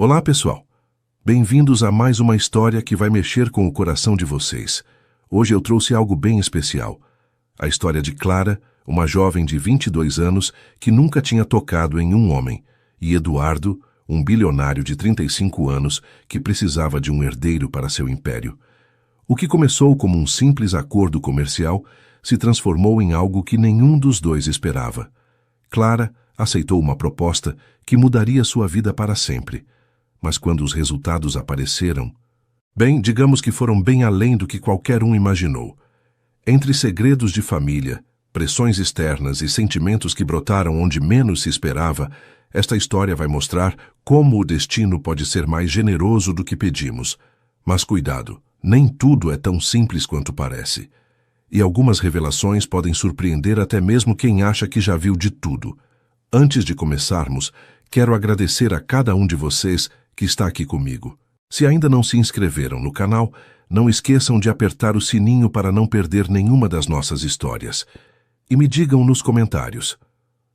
Olá, pessoal! Bem-vindos a mais uma história que vai mexer com o coração de vocês. Hoje eu trouxe algo bem especial. A história de Clara, uma jovem de 22 anos que nunca tinha tocado em um homem, e Eduardo, um bilionário de 35 anos que precisava de um herdeiro para seu império. O que começou como um simples acordo comercial se transformou em algo que nenhum dos dois esperava. Clara aceitou uma proposta que mudaria sua vida para sempre. Mas quando os resultados apareceram, digamos que foram bem além do que qualquer um imaginou. Entre segredos de família, pressões externas e sentimentos que brotaram onde menos se esperava, esta história vai mostrar como o destino pode ser mais generoso do que pedimos. Mas cuidado, nem tudo é tão simples quanto parece. E algumas revelações podem surpreender até mesmo quem acha que já viu de tudo. Antes de começarmos, quero agradecer a cada um de vocês que está aqui comigo. Se ainda não se inscreveram no canal, não esqueçam de apertar o sininho para não perder nenhuma das nossas histórias. E me digam nos comentários: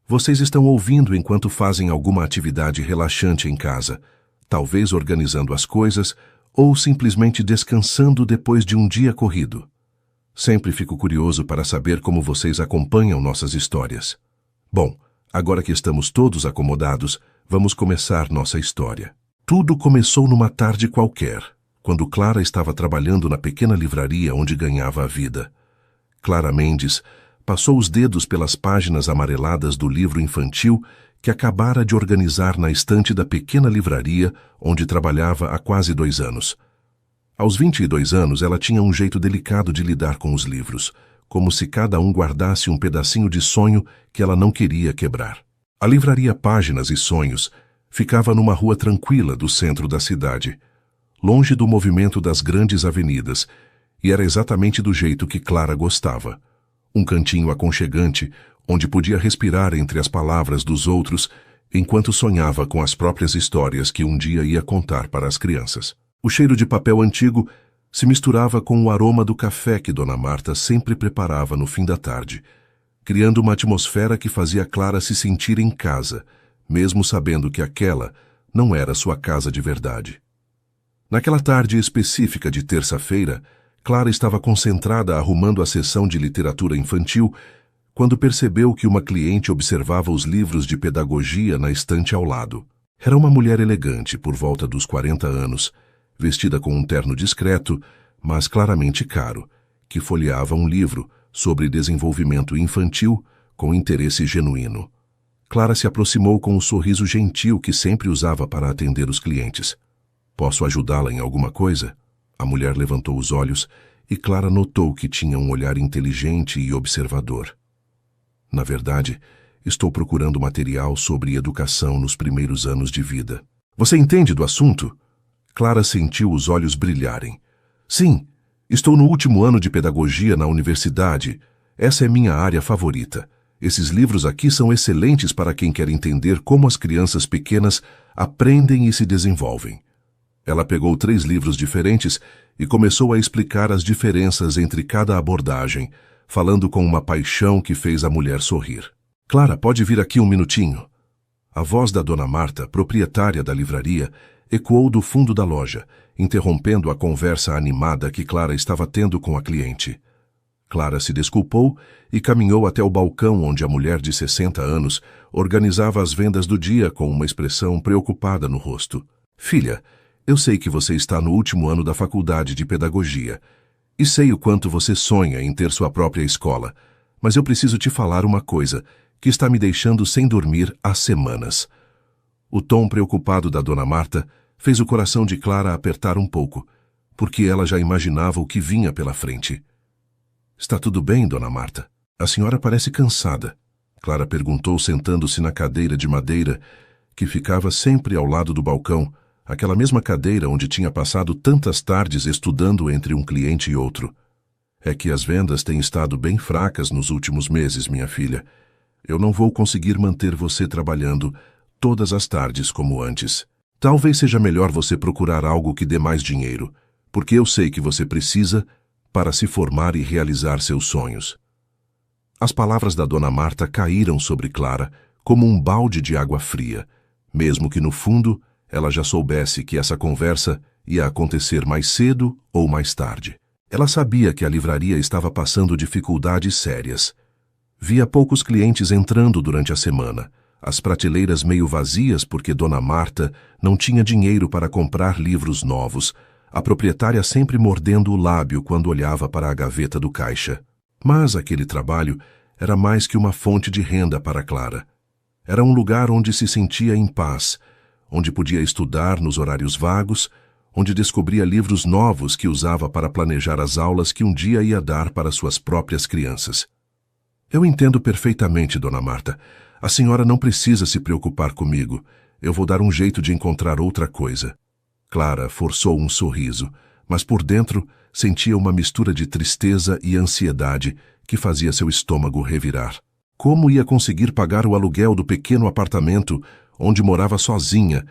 vocês estão ouvindo enquanto fazem alguma atividade relaxante em casa, talvez organizando as coisas ou simplesmente descansando depois de um dia corrido? Sempre fico curioso para saber como vocês acompanham nossas histórias. Bom, agora que estamos todos acomodados, vamos começar nossa história. Tudo começou numa tarde qualquer, quando Clara estava trabalhando na pequena livraria onde ganhava a vida. Clara Mendes passou os dedos pelas páginas amareladas do livro infantil que acabara de organizar na estante da pequena livraria onde trabalhava há quase 2 anos. Aos 22 anos, ela tinha um jeito delicado de lidar com os livros, como se cada um guardasse um pedacinho de sonho que ela não queria quebrar. A livraria Páginas e Sonhos ficava numa rua tranquila do centro da cidade, longe do movimento das grandes avenidas, e era exatamente do jeito que Clara gostava. Um cantinho aconchegante, onde podia respirar entre as palavras dos outros, enquanto sonhava com as próprias histórias que um dia ia contar para as crianças. O cheiro de papel antigo se misturava com o aroma do café que Dona Marta sempre preparava no fim da tarde, criando uma atmosfera que fazia Clara se sentir em casa, mesmo sabendo que aquela não era sua casa de verdade. Naquela tarde específica de terça-feira, Clara estava concentrada arrumando a seção de literatura infantil quando percebeu que uma cliente observava os livros de pedagogia na estante ao lado. Era uma mulher elegante, por volta dos 40 anos, vestida com um terno discreto, mas claramente caro, que folheava um livro sobre desenvolvimento infantil com interesse genuíno. Clara se aproximou com o sorriso gentil que sempre usava para atender os clientes. "Posso ajudá-la em alguma coisa?" A mulher levantou os olhos e Clara notou que tinha um olhar inteligente e observador. "Na verdade, estou procurando material sobre educação nos primeiros anos de vida." "Você entende do assunto?" Clara sentiu os olhos brilharem. "Sim, estou no último ano de pedagogia na universidade. Essa é minha área favorita. Esses livros aqui são excelentes para quem quer entender como as crianças pequenas aprendem e se desenvolvem." Ela pegou 3 livros diferentes e começou a explicar as diferenças entre cada abordagem, falando com uma paixão que fez a mulher sorrir. "Clara, pode vir aqui um minutinho?" A voz da Dona Marta, proprietária da livraria, ecoou do fundo da loja, interrompendo a conversa animada que Clara estava tendo com a cliente. Clara se desculpou e caminhou até o balcão onde a mulher de 60 anos organizava as vendas do dia com uma expressão preocupada no rosto. "Filha, eu sei que você está no último ano da faculdade de pedagogia e sei o quanto você sonha em ter sua própria escola, mas eu preciso te falar uma coisa que está me deixando sem dormir há semanas." O tom preocupado da Dona Marta fez o coração de Clara apertar um pouco, porque ela já imaginava o que vinha pela frente. "Está tudo bem, Dona Marta? A senhora parece cansada." Clara perguntou, sentando-se na cadeira de madeira que ficava sempre ao lado do balcão, aquela mesma cadeira onde tinha passado tantas tardes estudando entre um cliente e outro. "É que as vendas têm estado bem fracas nos últimos meses, minha filha. Eu não vou conseguir manter você trabalhando todas as tardes como antes. Talvez seja melhor você procurar algo que dê mais dinheiro, porque eu sei que você precisa para se formar e realizar seus sonhos." As palavras da Dona Marta caíram sobre Clara como um balde de água fria, mesmo que no fundo ela já soubesse que essa conversa ia acontecer mais cedo ou mais tarde. Ela sabia que a livraria estava passando dificuldades sérias. Via poucos clientes entrando durante a semana, as prateleiras meio vazias porque Dona Marta não tinha dinheiro para comprar livros novos, a proprietária sempre mordendo o lábio quando olhava para a gaveta do caixa. Mas aquele trabalho era mais que uma fonte de renda para Clara. Era um lugar onde se sentia em paz, onde podia estudar nos horários vagos, onde descobria livros novos que usava para planejar as aulas que um dia ia dar para suas próprias crianças. Eu entendo perfeitamente, Dona Marta. A senhora não precisa se preocupar comigo. Eu vou dar um jeito de encontrar outra coisa. Clara forçou um sorriso, mas por dentro sentia uma mistura de tristeza e ansiedade que fazia seu estômago revirar. Como ia conseguir pagar o aluguel do pequeno apartamento onde morava sozinha,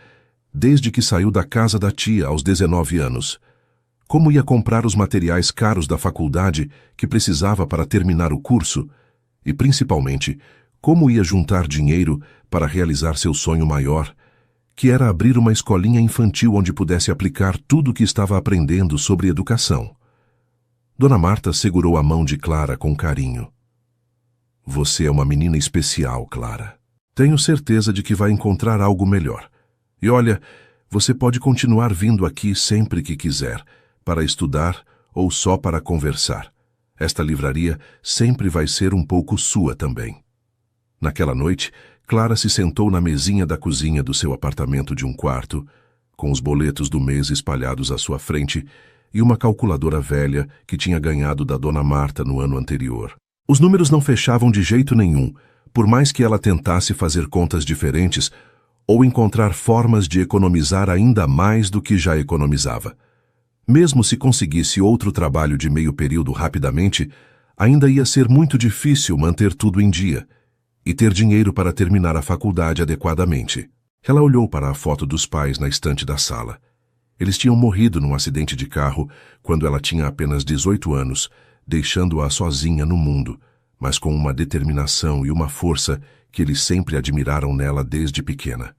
desde que saiu da casa da tia aos 19 anos? Como ia comprar os materiais caros da faculdade que precisava para terminar o curso? E, principalmente, como ia juntar dinheiro para realizar seu sonho maior, que era abrir uma escolinha infantil onde pudesse aplicar tudo o que estava aprendendo sobre educação? Dona Marta segurou a mão de Clara com carinho. Você é uma menina especial, Clara. Tenho certeza de que vai encontrar algo melhor. E olha, você pode continuar vindo aqui sempre que quiser, para estudar ou só para conversar. Esta livraria sempre vai ser um pouco sua também. Naquela noite, Clara se sentou na mesinha da cozinha do seu apartamento de um quarto, com os boletos do mês espalhados à sua frente e uma calculadora velha que tinha ganhado da Dona Marta no ano anterior. Os números não fechavam de jeito nenhum, por mais que ela tentasse fazer contas diferentes ou encontrar formas de economizar ainda mais do que já economizava. Mesmo se conseguisse outro trabalho de meio período rapidamente, ainda ia ser muito difícil manter tudo em dia e ter dinheiro para terminar a faculdade adequadamente. Ela olhou para a foto dos pais na estante da sala. Eles tinham morrido num acidente de carro quando ela tinha apenas 18 anos, deixando-a sozinha no mundo, mas com uma determinação e uma força que eles sempre admiraram nela desde pequena.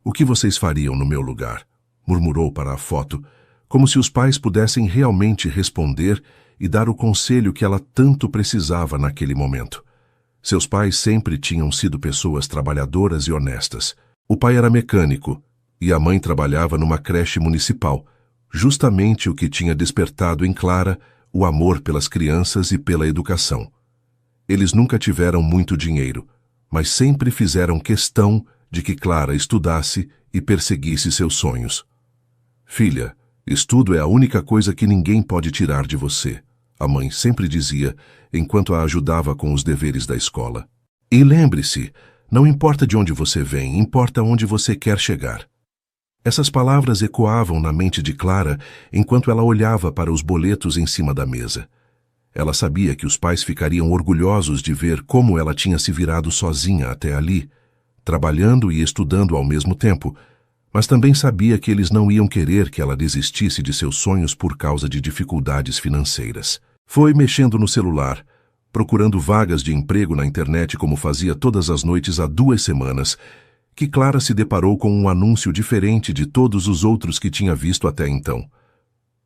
O que vocês fariam no meu lugar? Murmurou para a foto, como se os pais pudessem realmente responder e dar o conselho que ela tanto precisava naquele momento. Seus pais sempre tinham sido pessoas trabalhadoras e honestas. O pai era mecânico e a mãe trabalhava numa creche municipal, justamente o que tinha despertado em Clara o amor pelas crianças e pela educação. Eles nunca tiveram muito dinheiro, mas sempre fizeram questão de que Clara estudasse e perseguisse seus sonhos. Filha, estudo é a única coisa que ninguém pode tirar de você, a mãe sempre dizia, enquanto a ajudava com os deveres da escola. E lembre-se, não importa de onde você vem, importa onde você quer chegar. Essas palavras ecoavam na mente de Clara enquanto ela olhava para os boletos em cima da mesa. Ela sabia que os pais ficariam orgulhosos de ver como ela tinha se virado sozinha até ali, trabalhando e estudando ao mesmo tempo, mas também sabia que eles não iam querer que ela desistisse de seus sonhos por causa de dificuldades financeiras. Foi mexendo no celular, procurando vagas de emprego na internet como fazia todas as noites há 2 semanas, que Clara se deparou com um anúncio diferente de todos os outros que tinha visto até então.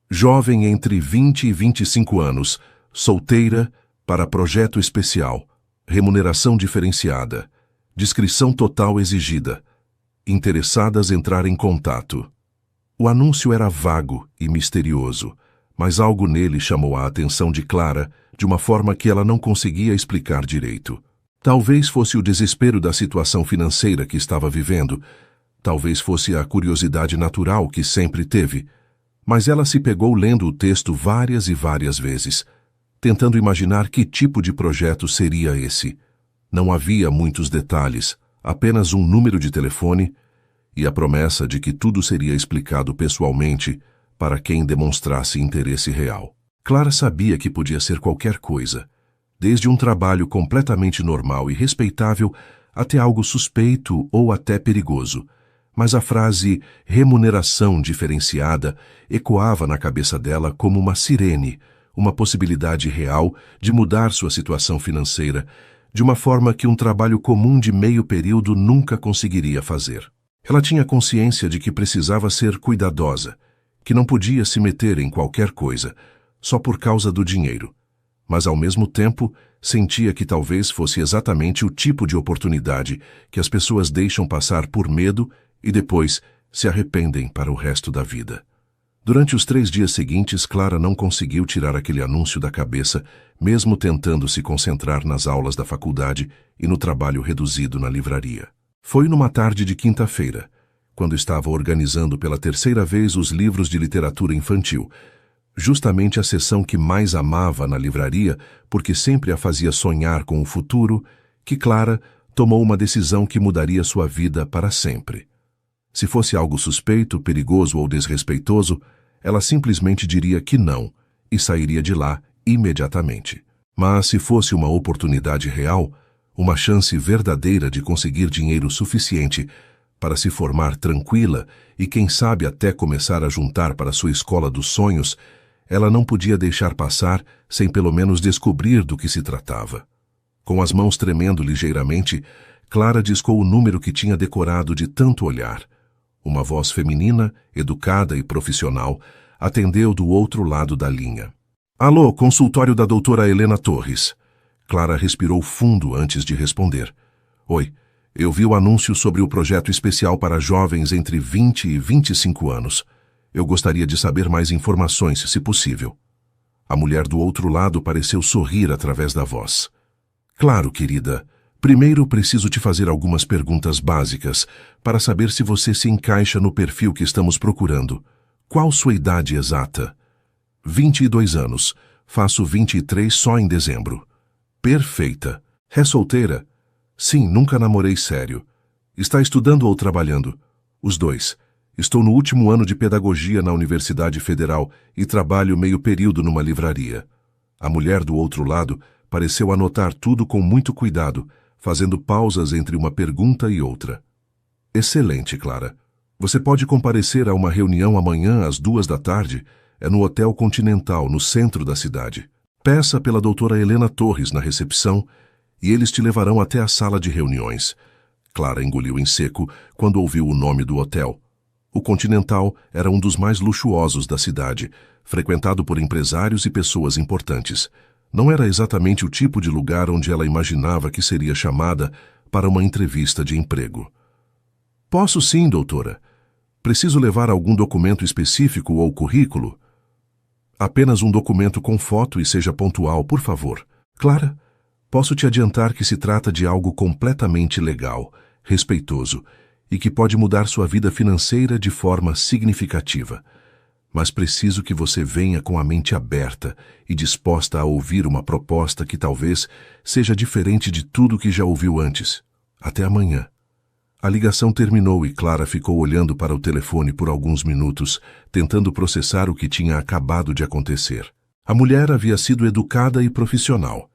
Jovem entre 20 e 25 anos, solteira, para projeto especial, remuneração diferenciada, descrição total exigida, interessadas entrar em contato. O anúncio era vago e misterioso, mas algo nele chamou a atenção de Clara de uma forma que ela não conseguia explicar direito. Talvez fosse o desespero da situação financeira que estava vivendo, talvez fosse a curiosidade natural que sempre teve, mas ela se pegou lendo o texto várias e várias vezes, tentando imaginar que tipo de projeto seria esse. Não havia muitos detalhes, apenas um número de telefone e a promessa de que tudo seria explicado pessoalmente para quem demonstrasse interesse real. Clara sabia que podia ser qualquer coisa, desde um trabalho completamente normal e respeitável até algo suspeito ou até perigoso, mas a frase remuneração diferenciada ecoava na cabeça dela como uma sirene, uma possibilidade real de mudar sua situação financeira de uma forma que um trabalho comum de meio período nunca conseguiria fazer. Ela tinha consciência de que precisava ser cuidadosa, que não podia se meter em qualquer coisa, só por causa do dinheiro. Mas, ao mesmo tempo, sentia que talvez fosse exatamente o tipo de oportunidade que as pessoas deixam passar por medo e depois se arrependem para o resto da vida. Durante os 3 dias seguintes, Clara não conseguiu tirar aquele anúncio da cabeça, mesmo tentando se concentrar nas aulas da faculdade e no trabalho reduzido na livraria. Foi numa tarde de quinta-feira, quando estava organizando pela 3ª vez os livros de literatura infantil, justamente a seção que mais amava na livraria, porque sempre a fazia sonhar com o futuro, que Clara tomou uma decisão que mudaria sua vida para sempre. Se fosse algo suspeito, perigoso ou desrespeitoso, ela simplesmente diria que não e sairia de lá imediatamente. Mas se fosse uma oportunidade real, uma chance verdadeira de conseguir dinheiro suficiente para se formar tranquila e quem sabe até começar a juntar para sua escola dos sonhos, ela não podia deixar passar sem pelo menos descobrir do que se tratava. Com as mãos tremendo ligeiramente, Clara discou o número que tinha decorado de tanto olhar. Uma voz feminina, educada e profissional, atendeu do outro lado da linha. Alô, consultório da doutora Helena Torres. Clara respirou fundo antes de responder. Oi, eu vi o anúncio sobre o projeto especial para jovens entre 20 e 25 anos. Eu gostaria de saber mais informações, se possível. A mulher do outro lado pareceu sorrir através da voz. Claro, querida. Primeiro preciso te fazer algumas perguntas básicas para saber se você se encaixa no perfil que estamos procurando. Qual sua idade exata? 22 anos. Faço 23 só em dezembro. Perfeita. É solteira? Sim, nunca namorei sério. Está estudando ou trabalhando? Os dois. Estou no último ano de pedagogia na Universidade Federal e trabalho meio período numa livraria. A mulher do outro lado pareceu anotar tudo com muito cuidado, fazendo pausas entre uma pergunta e outra. Excelente, Clara. Você pode comparecer a uma reunião amanhã às 14h. É no Hotel Continental, no centro da cidade. Peça pela doutora Helena Torres na recepção e eles te levarão até a sala de reuniões. Clara engoliu em seco quando ouviu o nome do hotel. O Continental era um dos mais luxuosos da cidade, frequentado por empresários e pessoas importantes. Não era exatamente o tipo de lugar onde ela imaginava que seria chamada para uma entrevista de emprego. Posso sim, doutora. Preciso levar algum documento específico ou currículo? Apenas um documento com foto e seja pontual, por favor. Clara, posso te adiantar que se trata de algo completamente legal, respeitoso e que pode mudar sua vida financeira de forma significativa. Mas preciso que você venha com a mente aberta e disposta a ouvir uma proposta que talvez seja diferente de tudo que já ouviu antes. Até amanhã. A ligação terminou e Clara ficou olhando para o telefone por alguns minutos, tentando processar o que tinha acabado de acontecer. A mulher havia sido educada e profissional,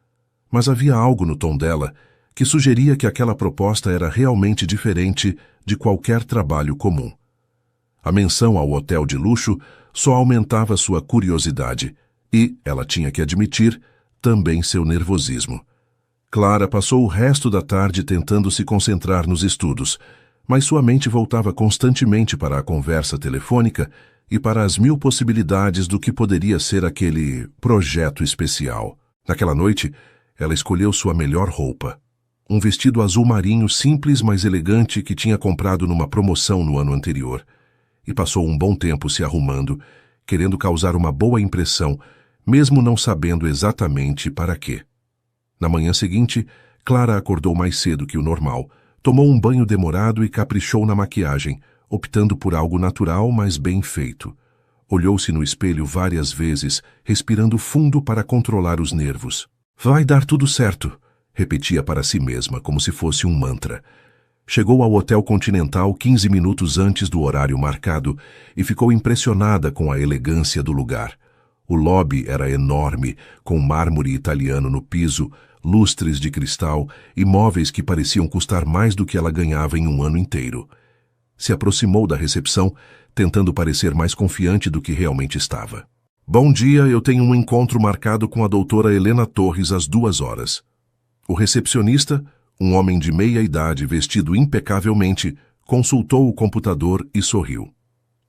mas havia algo no tom dela que sugeria que aquela proposta era realmente diferente de qualquer trabalho comum. A menção ao hotel de luxo só aumentava sua curiosidade e, ela tinha que admitir, também seu nervosismo. Clara passou o resto da tarde tentando se concentrar nos estudos, mas sua mente voltava constantemente para a conversa telefônica e para as 1000 possibilidades do que poderia ser aquele projeto especial. Naquela noite, ela escolheu sua melhor roupa. Um vestido azul marinho simples, mas elegante que tinha comprado numa promoção no ano anterior. E passou um bom tempo se arrumando, querendo causar uma boa impressão, mesmo não sabendo exatamente para quê. Na manhã seguinte, Clara acordou mais cedo que o normal, tomou um banho demorado e caprichou na maquiagem, optando por algo natural, mas bem feito. Olhou-se no espelho várias vezes, respirando fundo para controlar os nervos. Vai dar tudo certo, repetia para si mesma, como se fosse um mantra. Chegou ao Hotel Continental 15 minutos antes do horário marcado e ficou impressionada com a elegância do lugar. O lobby era enorme, com mármore italiano no piso, lustres de cristal e móveis que pareciam custar mais do que ela ganhava em um ano inteiro. Se aproximou da recepção, tentando parecer mais confiante do que realmente estava. Bom dia, eu tenho um encontro marcado com a doutora Helena Torres às 14h. O recepcionista, um homem de meia idade vestido impecavelmente, Consultou o computador e sorriu.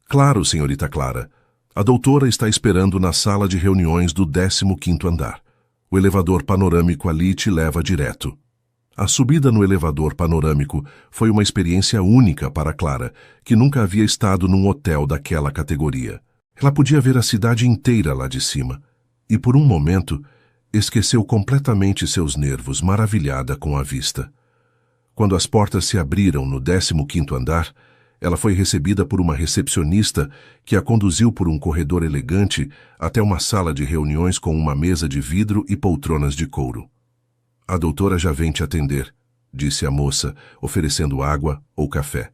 Claro, senhorita Clara. A doutora está esperando na sala de reuniões do 15º andar. O elevador panorâmico ali te leva direto. A subida no elevador panorâmico foi uma experiência única para Clara, que nunca havia estado num hotel daquela categoria. Ela podia ver a cidade inteira lá de cima, e por um momento esqueceu completamente seus nervos, maravilhada com a vista. Quando as portas se abriram no 15º andar, ela foi recebida por uma recepcionista que a conduziu por um corredor elegante até uma sala de reuniões com uma mesa de vidro e poltronas de couro. A doutora já vem te atender, disse a moça, oferecendo água ou café.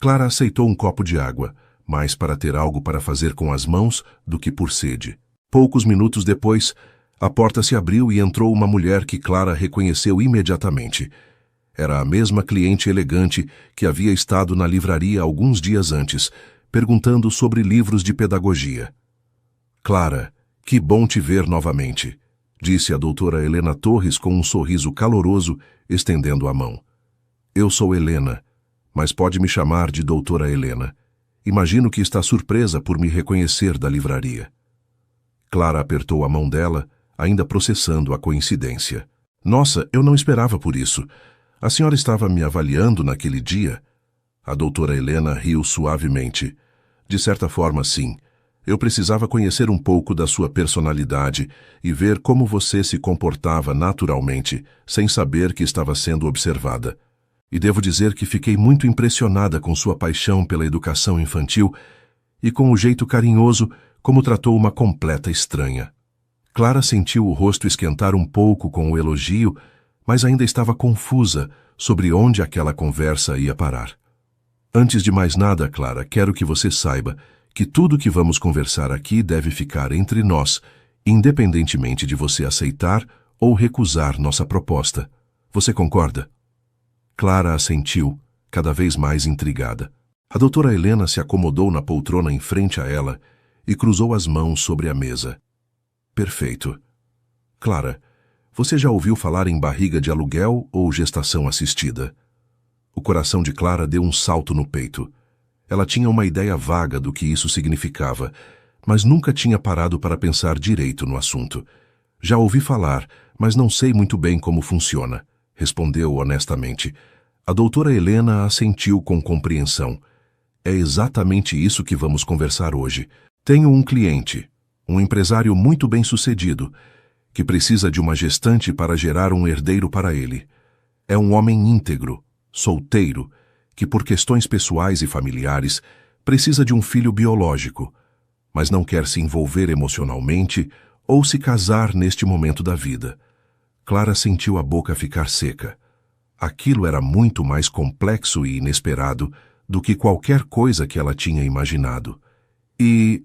Clara aceitou um copo de água, mais para ter algo para fazer com as mãos do que por sede. Poucos minutos depois, a porta se abriu e entrou uma mulher que Clara reconheceu imediatamente. Era a mesma cliente elegante que havia estado na livraria alguns dias antes, perguntando sobre livros de pedagogia. Clara, que bom te ver novamente, disse a doutora Helena Torres com um sorriso caloroso, estendendo a mão. Eu sou Helena, mas pode me chamar de doutora Helena. Imagino que está surpresa por me reconhecer da livraria. Clara apertou a mão dela, ainda processando a coincidência. Nossa, eu não esperava por isso. A senhora estava me avaliando naquele dia? A doutora Helena riu suavemente. De certa forma, sim. Eu precisava conhecer um pouco da sua personalidade e ver como você se comportava naturalmente, sem saber que estava sendo observada. E devo dizer que fiquei muito impressionada com sua paixão pela educação infantil e com o jeito carinhoso como tratou uma completa estranha. Clara sentiu o rosto esquentar um pouco com o elogio, mas ainda estava confusa sobre onde aquela conversa ia parar. Antes de mais nada, Clara, quero que você saiba que tudo que vamos conversar aqui deve ficar entre nós, independentemente de você aceitar ou recusar nossa proposta. Você concorda? Clara assentiu, cada vez mais intrigada. A doutora Helena se acomodou na poltrona em frente a ela e cruzou as mãos sobre a mesa. Perfeito. Clara, você já ouviu falar em barriga de aluguel ou gestação assistida? O coração de Clara deu um salto no peito. Ela tinha uma ideia vaga do que isso significava, mas nunca tinha parado para pensar direito no assunto. Já ouvi falar, mas não sei muito bem como funciona, respondeu honestamente. A doutora Helena assentiu com compreensão. É exatamente isso que vamos conversar hoje. Tenho um cliente, um empresário muito bem-sucedido, que precisa de uma gestante para gerar um herdeiro para ele. É um homem íntegro, solteiro, que por questões pessoais e familiares precisa de um filho biológico, mas não quer se envolver emocionalmente ou se casar neste momento da vida. Clara sentiu a boca ficar seca. Aquilo era muito mais complexo e inesperado do que qualquer coisa que ela tinha imaginado. E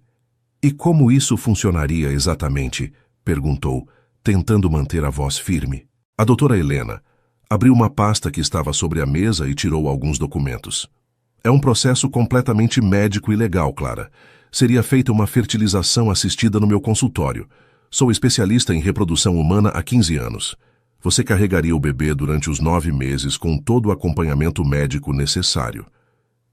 como isso funcionaria exatamente? Perguntou, tentando manter a voz firme. A doutora Helena abriu uma pasta que estava sobre a mesa e tirou alguns documentos. É um processo completamente médico e legal, Clara. Seria feita uma fertilização assistida no meu consultório. Sou especialista em reprodução humana há 15 anos. Você carregaria o bebê durante os 9 meses com todo o acompanhamento médico necessário.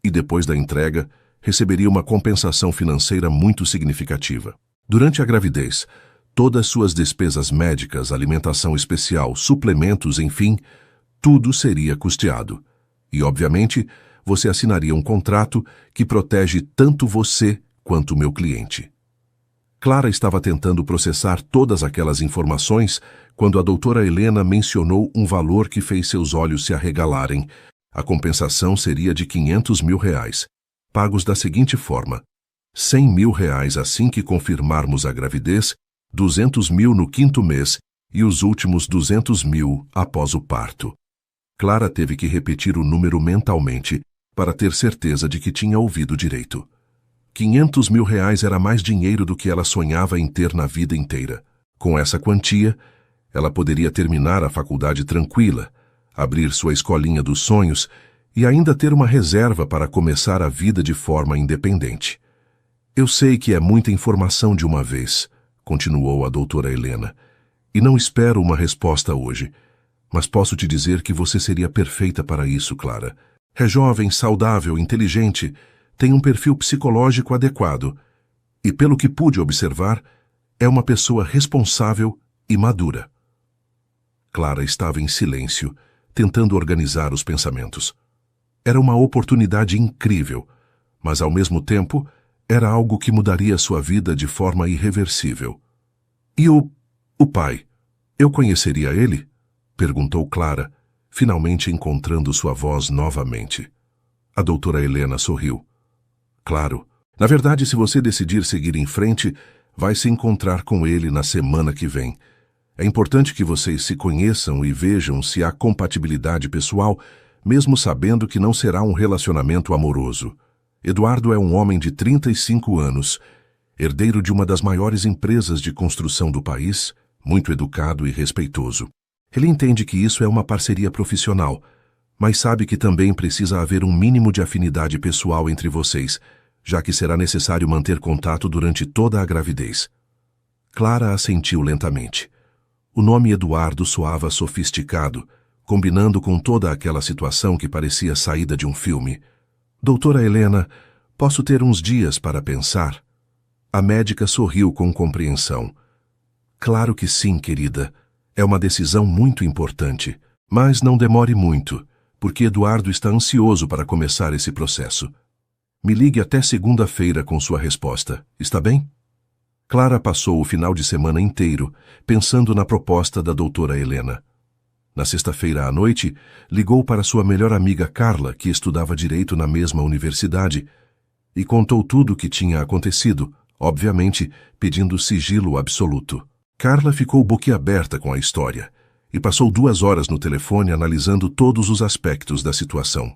E depois da entrega, receberia uma compensação financeira muito significativa. Durante a gravidez, todas suas despesas médicas, alimentação especial, suplementos, enfim, tudo seria custeado. E, obviamente, você assinaria um contrato que protege tanto você quanto o meu cliente. Clara estava tentando processar todas aquelas informações quando a doutora Helena mencionou um valor que fez seus olhos se arregalarem. A compensação seria de R$500 mil, pagos da seguinte forma: R$100 mil assim que confirmarmos a gravidez, R$200 mil no 5º mês e os últimos R$200 mil após o parto. Clara teve que repetir o número mentalmente para ter certeza de que tinha ouvido direito. R$500 mil era mais dinheiro do que ela sonhava em ter na vida inteira. Com essa quantia, ela poderia terminar a faculdade tranquila, abrir sua escolinha dos sonhos e ainda ter uma reserva para começar a vida de forma independente. Eu sei que é muita informação de uma vez, continuou a doutora Helena, e não espero uma resposta hoje, mas posso te dizer que você seria perfeita para isso, Clara. É jovem, saudável, inteligente, tem um perfil psicológico adequado e, pelo que pude observar, é uma pessoa responsável e madura. Clara estava em silêncio, tentando organizar os pensamentos. Era uma oportunidade incrível, mas ao mesmo tempo era algo que mudaria sua vida de forma irreversível. E o pai? Eu conheceria ele? Perguntou Clara, finalmente encontrando sua voz novamente. A doutora Helena sorriu. Claro. Na verdade, se você decidir seguir em frente, vai se encontrar com ele na semana que vem. É importante que vocês se conheçam e vejam se há compatibilidade pessoal, mesmo sabendo que não será um relacionamento amoroso. Eduardo é um homem de 35 anos, herdeiro de uma das maiores empresas de construção do país, muito educado e respeitoso. Ele entende que isso é uma parceria profissional, mas sabe que também precisa haver um mínimo de afinidade pessoal entre vocês, já que será necessário manter contato durante toda a gravidez. Clara assentiu lentamente. O nome Eduardo soava sofisticado, combinando com toda aquela situação que parecia saída de um filme. Doutora Helena, posso ter uns dias para pensar? A médica sorriu com compreensão. Claro que sim, querida. É uma decisão muito importante, mas não demore muito, porque Eduardo está ansioso para começar esse processo. Me ligue até segunda-feira com sua resposta, está bem? Clara passou o final de semana inteiro pensando na proposta da doutora Helena. Na sexta-feira à noite, ligou para sua melhor amiga Carla, que estudava direito na mesma universidade, e contou tudo o que tinha acontecido, obviamente pedindo sigilo absoluto. Carla ficou boquiaberta com a história e passou 2 horas no telefone analisando todos os aspectos da situação.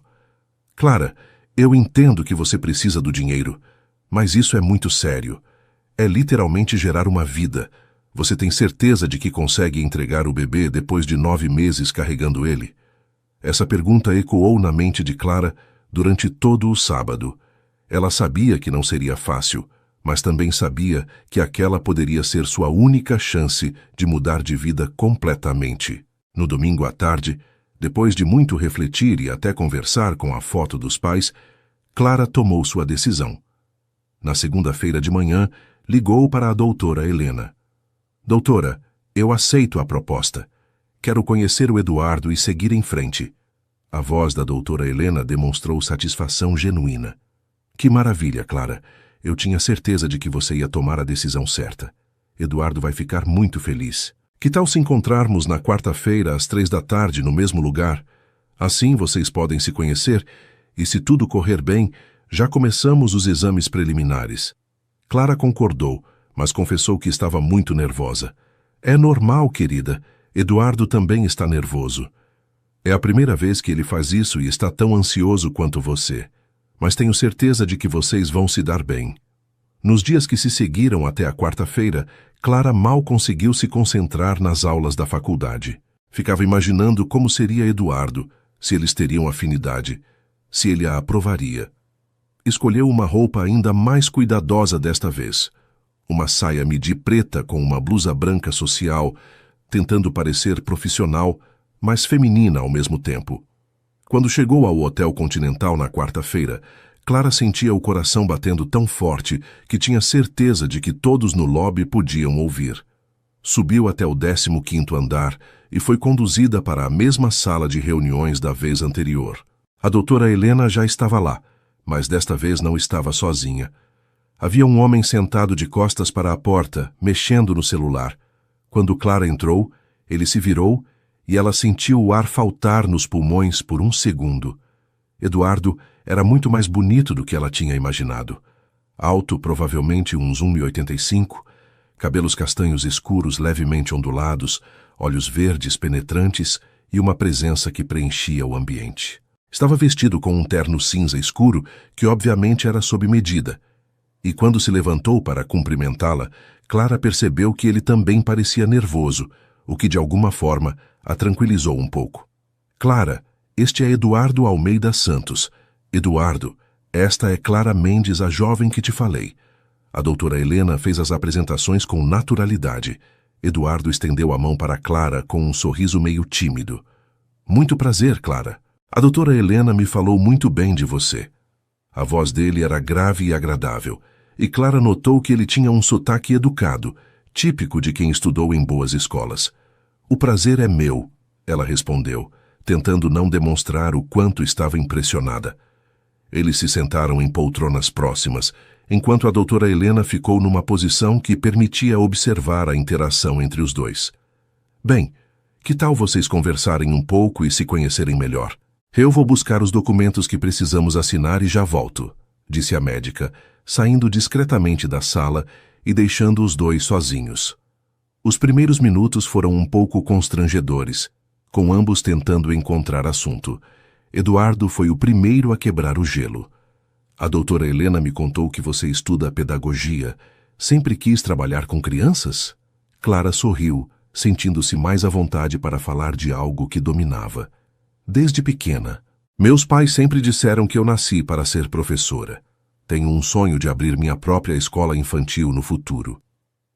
Clara, eu entendo que você precisa do dinheiro, mas isso é muito sério. É literalmente gerar uma vida. Você tem certeza de que consegue entregar o bebê depois de 9 meses carregando ele? Essa pergunta ecoou na mente de Clara durante todo o sábado. Ela sabia que não seria fácil, mas também sabia que aquela poderia ser sua única chance de mudar de vida completamente. No domingo à tarde, depois de muito refletir e até conversar com a foto dos pais, Clara tomou sua decisão. Na segunda-feira de manhã, ligou para a doutora Helena. Doutora, eu aceito a proposta. Quero conhecer o Eduardo e seguir em frente. A voz da doutora Helena demonstrou satisfação genuína. Que maravilha, Clara. Eu tinha certeza de que você ia tomar a decisão certa. Eduardo vai ficar muito feliz. Que tal se encontrarmos na quarta-feira às 3 da tarde no mesmo lugar? Assim vocês podem se conhecer e, se tudo correr bem, já começamos os exames preliminares. Clara concordou, mas confessou que estava muito nervosa. É normal, querida. Eduardo também está nervoso. É a primeira vez que ele faz isso e está tão ansioso quanto você. Mas tenho certeza de que vocês vão se dar bem. Nos dias que se seguiram até a quarta-feira, Clara mal conseguiu se concentrar nas aulas da faculdade. Ficava imaginando como seria Eduardo, se eles teriam afinidade, se ele a aprovaria. Escolheu uma roupa ainda mais cuidadosa desta vez. Uma saia midi preta com uma blusa branca social, tentando parecer profissional, mas feminina ao mesmo tempo. Quando chegou ao Hotel Continental na quarta-feira, Clara sentia o coração batendo tão forte que tinha certeza de que todos no lobby podiam ouvir. Subiu até o 15º andar e foi conduzida para a mesma sala de reuniões da vez anterior. A doutora Helena já estava lá, mas desta vez não estava sozinha. Havia um homem sentado de costas para a porta, mexendo no celular. Quando Clara entrou, ele se virou e ela sentiu o ar faltar nos pulmões por um segundo. Eduardo era muito mais bonito do que ela tinha imaginado. Alto, provavelmente uns 1,85 m, cabelos castanhos escuros levemente ondulados, olhos verdes penetrantes e uma presença que preenchia o ambiente. Estava vestido com um terno cinza escuro que obviamente era sob medida, e quando se levantou para cumprimentá-la, Clara percebeu que ele também parecia nervoso, o que de alguma forma a tranquilizou um pouco. Clara, este é Eduardo Almeida Santos. Eduardo, esta é Clara Mendes, a jovem que te falei. A doutora Helena fez as apresentações com naturalidade. Eduardo estendeu a mão para Clara com um sorriso meio tímido. Muito prazer, Clara. A doutora Helena me falou muito bem de você. A voz dele era grave e agradável, e Clara notou que ele tinha um sotaque educado, típico de quem estudou em boas escolas. O prazer é meu, ela respondeu, tentando não demonstrar o quanto estava impressionada. Eles se sentaram em poltronas próximas, enquanto a doutora Helena ficou numa posição que permitia observar a interação entre os dois. Bem, que tal vocês conversarem um pouco e se conhecerem melhor? Eu vou buscar os documentos que precisamos assinar e já volto, disse a médica, saindo discretamente da sala e deixando os dois sozinhos. Os primeiros minutos foram um pouco constrangedores, com ambos tentando encontrar assunto. Eduardo foi o primeiro a quebrar o gelo. A doutora Helena me contou que você estuda pedagogia. Sempre quis trabalhar com crianças? Clara sorriu, sentindo-se mais à vontade para falar de algo que dominava. Desde pequena. Meus pais sempre disseram que eu nasci para ser professora. Tenho um sonho de abrir minha própria escola infantil no futuro.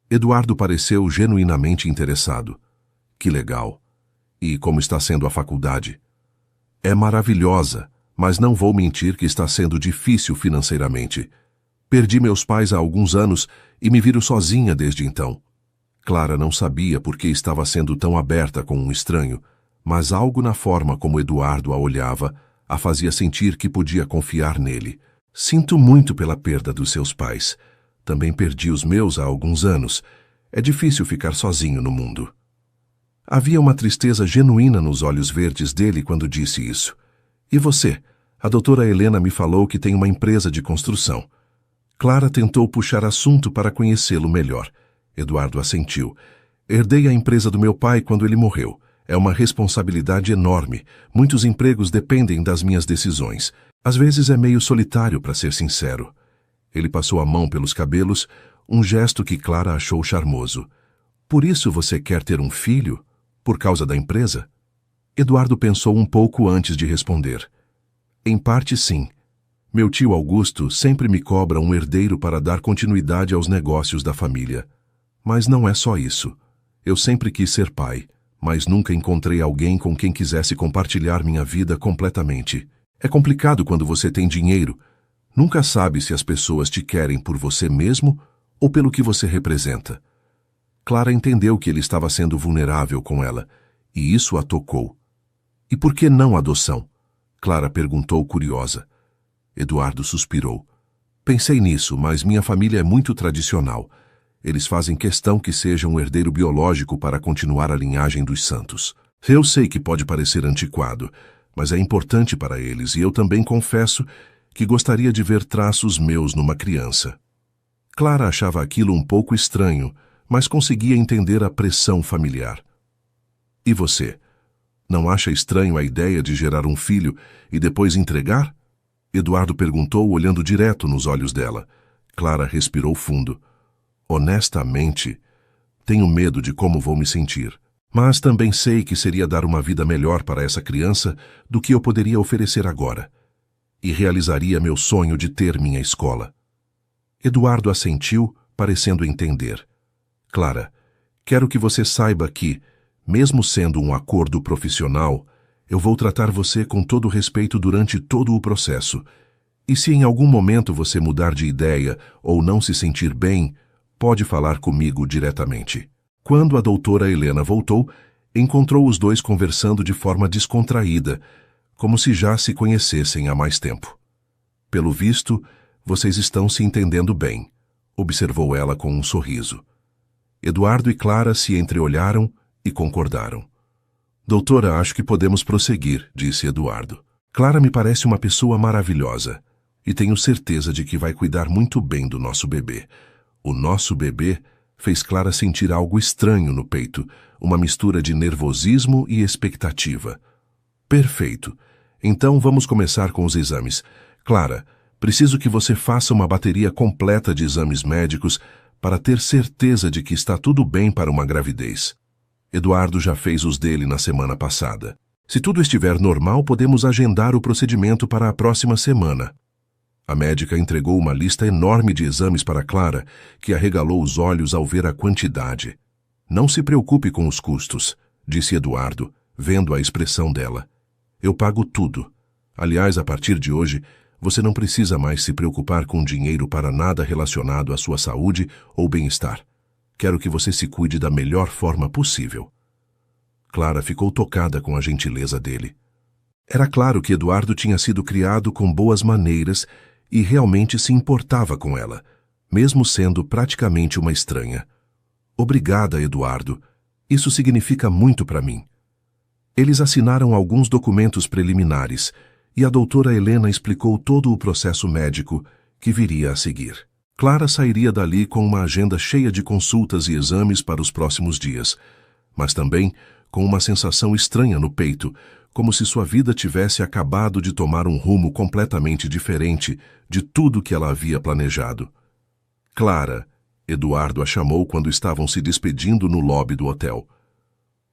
Eduardo pareceu genuinamente interessado. Que legal. E como está sendo a faculdade? É maravilhosa, mas não vou mentir que está sendo difícil financeiramente. Perdi meus pais há alguns anos e me viro sozinha desde então. Clara não sabia por que estava sendo tão aberta com um estranho, mas algo na forma como Eduardo a olhava a fazia sentir que podia confiar nele. Sinto muito pela perda dos seus pais. Também perdi os meus há alguns anos. É difícil ficar sozinho no mundo. Havia uma tristeza genuína nos olhos verdes dele quando disse isso. E você? A doutora Helena me falou que tem uma empresa de construção. Clara tentou puxar assunto para conhecê-lo melhor. Eduardo assentiu. Herdei a empresa do meu pai quando ele morreu. É uma responsabilidade enorme. Muitos empregos dependem das minhas decisões. Às vezes é meio solitário, para ser sincero. Ele passou a mão pelos cabelos, um gesto que Clara achou charmoso. Por isso você quer ter um filho? Por causa da empresa? Eduardo pensou um pouco antes de responder. Em parte, sim. Meu tio Augusto sempre me cobra um herdeiro para dar continuidade aos negócios da família. Mas não é só isso. Eu sempre quis ser pai, mas nunca encontrei alguém com quem quisesse compartilhar minha vida completamente. É complicado quando você tem dinheiro. Nunca sabe se as pessoas te querem por você mesmo ou pelo que você representa. Clara entendeu que ele estava sendo vulnerável com ela, e isso a tocou. E por que não adoção? Clara perguntou curiosa. Eduardo suspirou. Pensei nisso, mas minha família é muito tradicional. Eles fazem questão que seja um herdeiro biológico para continuar a linhagem dos santos. Eu sei que pode parecer antiquado, mas é importante para eles, e eu também confesso que gostaria de ver traços meus numa criança. Clara achava aquilo um pouco estranho, mas conseguia entender a pressão familiar. E você? Não acha estranho a ideia de gerar um filho e depois entregar? Eduardo perguntou, olhando direto nos olhos dela. Clara respirou fundo. Honestamente, tenho medo de como vou me sentir. Mas também sei que seria dar uma vida melhor para essa criança do que eu poderia oferecer agora. E realizaria meu sonho de ter minha escola. Eduardo assentiu, parecendo entender. Clara, quero que você saiba que, mesmo sendo um acordo profissional, eu vou tratar você com todo respeito durante todo o processo. E se em algum momento você mudar de ideia ou não se sentir bem, pode falar comigo diretamente. Quando a doutora Helena voltou, encontrou os dois conversando de forma descontraída, como se já se conhecessem há mais tempo. Pelo visto, vocês estão se entendendo bem, observou ela com um sorriso. Eduardo e Clara se entreolharam e concordaram. Doutora, acho que podemos prosseguir, disse Eduardo. Clara me parece uma pessoa maravilhosa e tenho certeza de que vai cuidar muito bem do nosso bebê. O nosso bebê fez Clara sentir algo estranho no peito, uma mistura de nervosismo e expectativa. Perfeito. Então vamos começar com os exames. Clara, preciso que você faça uma bateria completa de exames médicos para ter certeza de que está tudo bem para uma gravidez. Eduardo já fez os dele na semana passada. Se tudo estiver normal, podemos agendar o procedimento para a próxima semana. A médica entregou uma lista enorme de exames para Clara, que arregalou os olhos ao ver a quantidade. Não se preocupe com os custos, disse Eduardo, vendo a expressão dela. Eu pago tudo. Aliás, a partir de hoje, você não precisa mais se preocupar com dinheiro para nada relacionado à sua saúde ou bem-estar. Quero que você se cuide da melhor forma possível. Clara ficou tocada com a gentileza dele. Era claro que Eduardo tinha sido criado com boas maneiras e realmente se importava com ela, mesmo sendo praticamente uma estranha. Obrigada, Eduardo. Isso significa muito para mim. Eles assinaram alguns documentos preliminares e a doutora Helena explicou todo o processo médico que viria a seguir. Clara sairia dali com uma agenda cheia de consultas e exames para os próximos dias, mas também com uma sensação estranha no peito, como se sua vida tivesse acabado de tomar um rumo completamente diferente de tudo que ela havia planejado. Clara, Eduardo a chamou quando estavam se despedindo no lobby do hotel.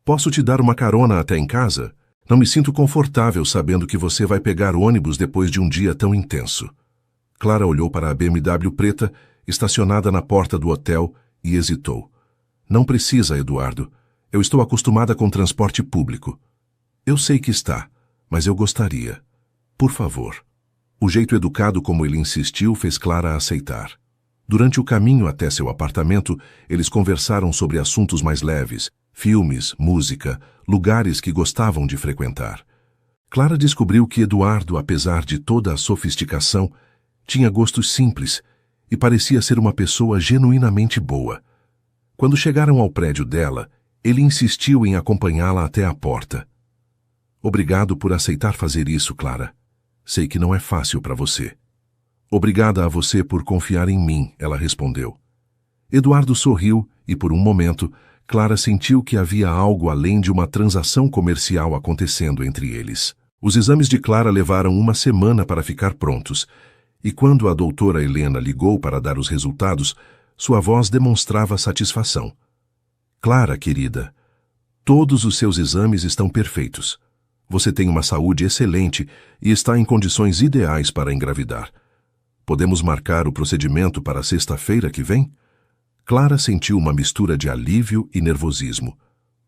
Posso te dar uma carona até em casa? Não me sinto confortável sabendo que você vai pegar ônibus depois de um dia tão intenso. Clara olhou para a BMW preta, estacionada na porta do hotel, e hesitou. Não precisa, Eduardo. Eu estou acostumada com transporte público. Eu sei que está, mas eu gostaria. Por favor. O jeito educado como ele insistiu fez Clara aceitar. Durante o caminho até seu apartamento, eles conversaram sobre assuntos mais leves, filmes, música, lugares que gostavam de frequentar. Clara descobriu que Eduardo, apesar de toda a sofisticação, tinha gostos simples e parecia ser uma pessoa genuinamente boa. Quando chegaram ao prédio dela, ele insistiu em acompanhá-la até a porta. Obrigado por aceitar fazer isso, Clara. Sei que não é fácil para você. Obrigada a você por confiar em mim, ela respondeu. Eduardo sorriu e, por um momento, Clara sentiu que havia algo além de uma transação comercial acontecendo entre eles. Os exames de Clara levaram uma semana para ficar prontos, e quando a doutora Helena ligou para dar os resultados, sua voz demonstrava satisfação. Clara, querida, todos os seus exames estão perfeitos. Você tem uma saúde excelente e está em condições ideais para engravidar. Podemos marcar o procedimento para sexta-feira que vem? Clara sentiu uma mistura de alívio e nervosismo.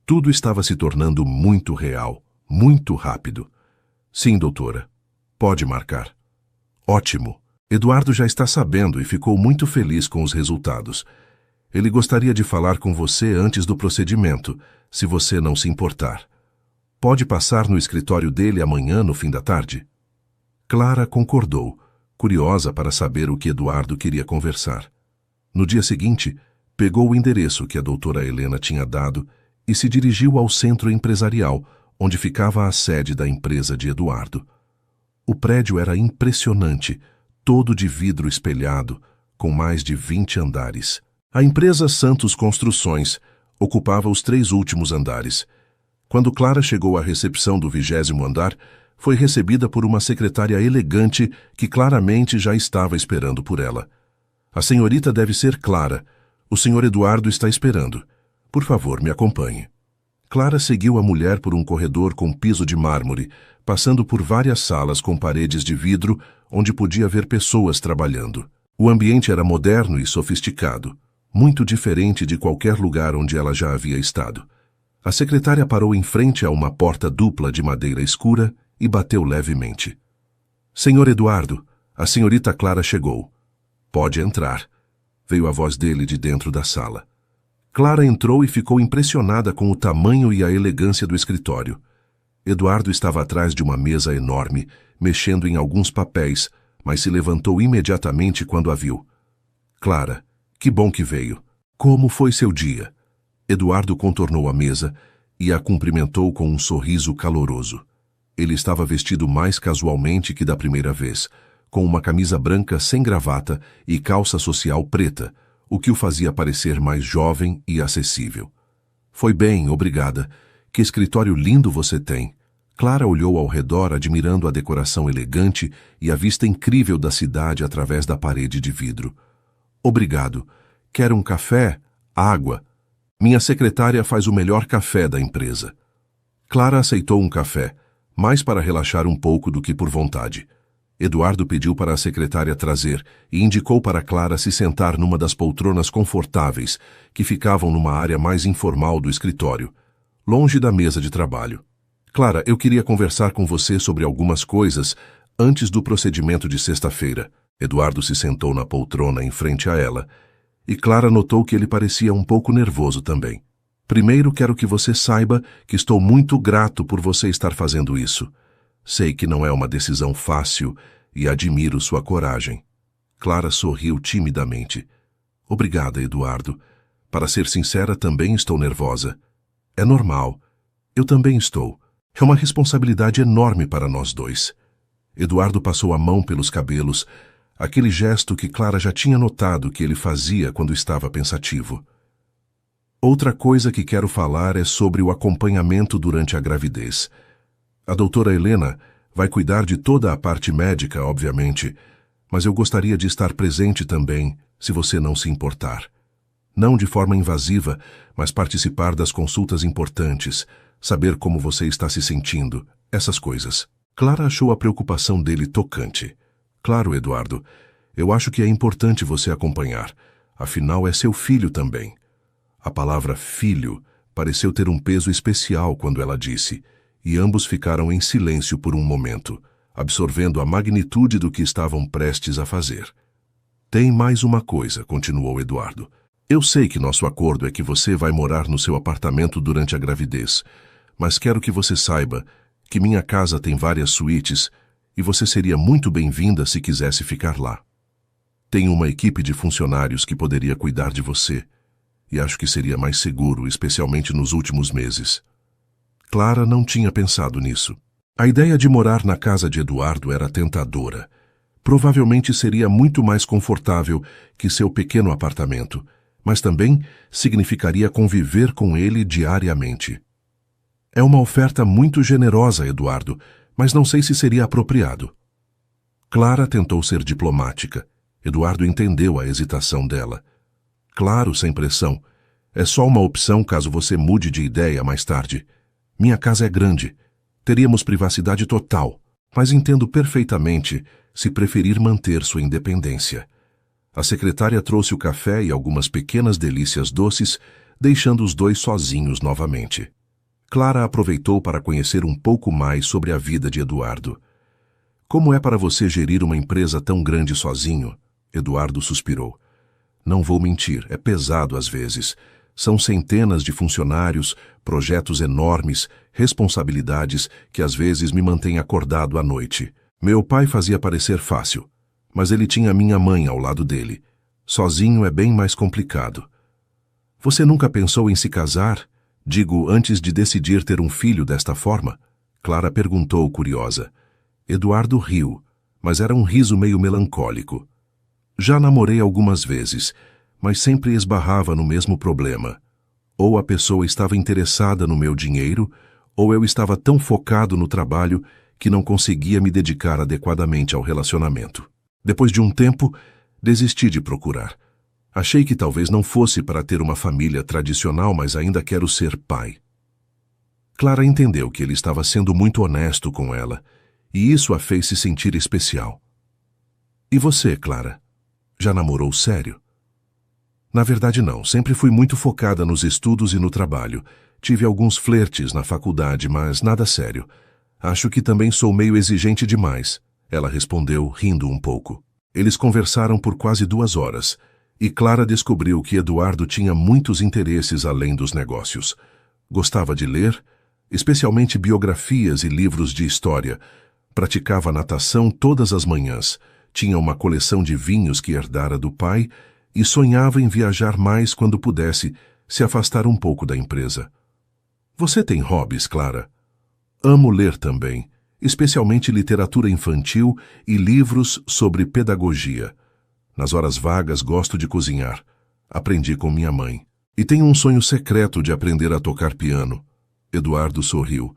Tudo estava se tornando muito real, muito rápido. Sim, doutora. Pode marcar. Ótimo. Eduardo já está sabendo e ficou muito feliz com os resultados. Ele gostaria de falar com você antes do procedimento, se você não se importar. Pode passar no escritório dele amanhã no fim da tarde? Clara concordou, curiosa para saber o que Eduardo queria conversar. No dia seguinte, pegou o endereço que a doutora Helena tinha dado e se dirigiu ao centro empresarial, onde ficava a sede da empresa de Eduardo. O prédio era impressionante, todo de vidro espelhado, com mais de 20 andares. A empresa Santos Construções ocupava os 3 últimos andares. Quando Clara chegou à recepção do 20º andar, foi recebida por uma secretária elegante que claramente já estava esperando por ela. A senhorita deve ser Clara. O senhor Eduardo está esperando. Por favor, me acompanhe. Clara seguiu a mulher por um corredor com piso de mármore, passando por várias salas com paredes de vidro, onde podia ver pessoas trabalhando. O ambiente era moderno e sofisticado, muito diferente de qualquer lugar onde ela já havia estado. A secretária parou em frente a uma porta dupla de madeira escura e bateu levemente. Senhor Eduardo, a senhorita Clara chegou. Pode entrar. Veio a voz dele de dentro da sala. Clara entrou e ficou impressionada com o tamanho e a elegância do escritório. Eduardo estava atrás de uma mesa enorme, mexendo em alguns papéis, mas se levantou imediatamente quando a viu. Clara, que bom que veio. Como foi seu dia? Eduardo contornou a mesa e a cumprimentou com um sorriso caloroso. Ele estava vestido mais casualmente que da primeira vez, com uma camisa branca sem gravata e calça social preta, o que o fazia parecer mais jovem e acessível. Foi bem, obrigada. Que escritório lindo você tem. Clara olhou ao redor admirando a decoração elegante e a vista incrível da cidade através da parede de vidro. Obrigado. Quer um café? Água? Minha secretária faz o melhor café da empresa. Clara aceitou um café, mais para relaxar um pouco do que por vontade. Eduardo pediu para a secretária trazer e indicou para Clara se sentar numa das poltronas confortáveis que ficavam numa área mais informal do escritório, longe da mesa de trabalho. Clara, eu queria conversar com você sobre algumas coisas antes do procedimento de sexta-feira. Eduardo se sentou na poltrona em frente a ela, e Clara notou que ele parecia um pouco nervoso também. Primeiro, quero que você saiba que estou muito grato por você estar fazendo isso. Sei que não é uma decisão fácil e admiro sua coragem. Clara sorriu timidamente. Obrigada, Eduardo. Para ser sincera, também estou nervosa. É normal. Eu também estou. É uma responsabilidade enorme para nós dois. Eduardo passou a mão pelos cabelos, aquele gesto que Clara já tinha notado que ele fazia quando estava pensativo. Outra coisa que quero falar é sobre o acompanhamento durante a gravidez. A doutora Helena vai cuidar de toda a parte médica, obviamente, mas eu gostaria de estar presente também, se você não se importar. Não de forma invasiva, mas participar das consultas importantes, saber como você está se sentindo, essas coisas. Clara achou a preocupação dele tocante. Claro, Eduardo, eu acho que é importante você acompanhar. Afinal, é seu filho também. A palavra filho pareceu ter um peso especial quando ela disse, e ambos ficaram em silêncio por um momento, absorvendo a magnitude do que estavam prestes a fazer. Tem mais uma coisa, continuou Eduardo. Eu sei que nosso acordo é que você vai morar no seu apartamento durante a gravidez, mas quero que você saiba que minha casa tem várias suítes e você seria muito bem-vinda se quisesse ficar lá. Tenho uma equipe de funcionários que poderia cuidar de você, e acho que seria mais seguro, especialmente nos últimos meses. Clara não tinha pensado nisso. A ideia de morar na casa de Eduardo era tentadora. Provavelmente seria muito mais confortável que seu pequeno apartamento, mas também significaria conviver com ele diariamente. É uma oferta muito generosa, Eduardo, mas não sei se seria apropriado. Clara tentou ser diplomática. Eduardo entendeu a hesitação dela. Claro, sem pressão. É só uma opção caso você mude de ideia mais tarde. Minha casa é grande. Teríamos privacidade total, mas entendo perfeitamente se preferir manter sua independência. A secretária trouxe o café e algumas pequenas delícias doces, deixando os dois sozinhos novamente. Clara aproveitou para conhecer um pouco mais sobre a vida de Eduardo. Como é para você gerir uma empresa tão grande sozinho? Eduardo suspirou. Não vou mentir, é pesado às vezes. São centenas de funcionários, projetos enormes, responsabilidades que às vezes me mantêm acordado à noite. Meu pai fazia parecer fácil, mas ele tinha minha mãe ao lado dele. Sozinho é bem mais complicado. Você nunca pensou em se casar? Digo, antes de decidir ter um filho desta forma? Clara perguntou, curiosa. Eduardo riu, mas era um riso meio melancólico. Já namorei algumas vezes, mas sempre esbarrava no mesmo problema. Ou a pessoa estava interessada no meu dinheiro, ou eu estava tão focado no trabalho que não conseguia me dedicar adequadamente ao relacionamento. Depois de um tempo, desisti de procurar. Achei que talvez não fosse para ter uma família tradicional, mas ainda quero ser pai. Clara entendeu que ele estava sendo muito honesto com ela, e isso a fez se sentir especial. E você, Clara? Já namorou sério? Na verdade não, sempre fui muito focada nos estudos e no trabalho. Tive alguns flertes na faculdade, mas nada sério. Acho que também sou meio exigente demais, ela respondeu, rindo um pouco. Eles conversaram por quase 2 horas, e Clara descobriu que Eduardo tinha muitos interesses além dos negócios. Gostava de ler, especialmente biografias e livros de história. Praticava natação todas as manhãs, tinha uma coleção de vinhos que herdara do pai e sonhava em viajar mais quando pudesse se afastar um pouco da empresa. Você tem hobbies, Clara? Amo ler também, especialmente literatura infantil e livros sobre pedagogia. Nas horas vagas gosto de cozinhar. Aprendi com minha mãe. E tenho um sonho secreto de aprender a tocar piano. Eduardo sorriu.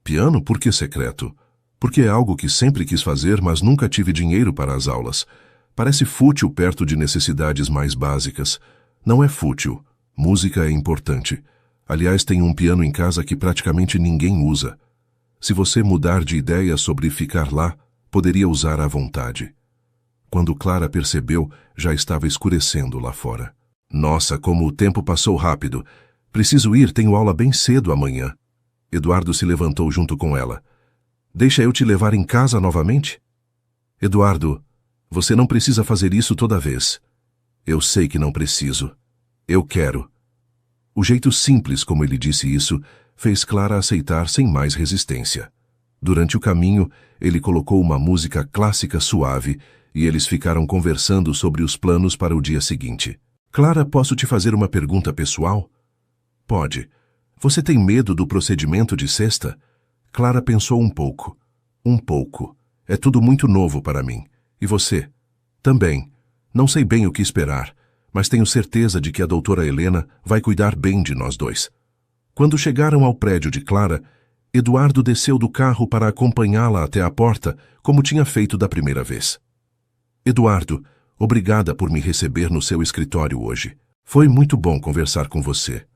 Piano? Por que secreto? Porque é algo que sempre quis fazer, mas nunca tive dinheiro para as aulas. Parece fútil perto de necessidades mais básicas. Não é fútil. Música é importante. Aliás, tenho um piano em casa que praticamente ninguém usa. Se você mudar de ideia sobre ficar lá, poderia usar à vontade. Quando Clara percebeu, já estava escurecendo lá fora. Nossa, como o tempo passou rápido. Preciso ir, tenho aula bem cedo amanhã. Eduardo se levantou junto com ela. Deixa eu te levar em casa novamente? Eduardo, você não precisa fazer isso toda vez. Eu sei que não preciso. Eu quero. O jeito simples como ele disse isso fez Clara aceitar sem mais resistência. Durante o caminho, ele colocou uma música clássica suave e eles ficaram conversando sobre os planos para o dia seguinte. Clara, posso te fazer uma pergunta pessoal? Pode. Você tem medo do procedimento de sexta? Clara pensou um pouco. Um pouco. É tudo muito novo para mim. E você? Também. Não sei bem o que esperar, mas tenho certeza de que a doutora Helena vai cuidar bem de nós dois. Quando chegaram ao prédio de Clara, Eduardo desceu do carro para acompanhá-la até a porta, como tinha feito da primeira vez. Eduardo, obrigada por me receber no seu escritório hoje. Foi muito bom conversar com você.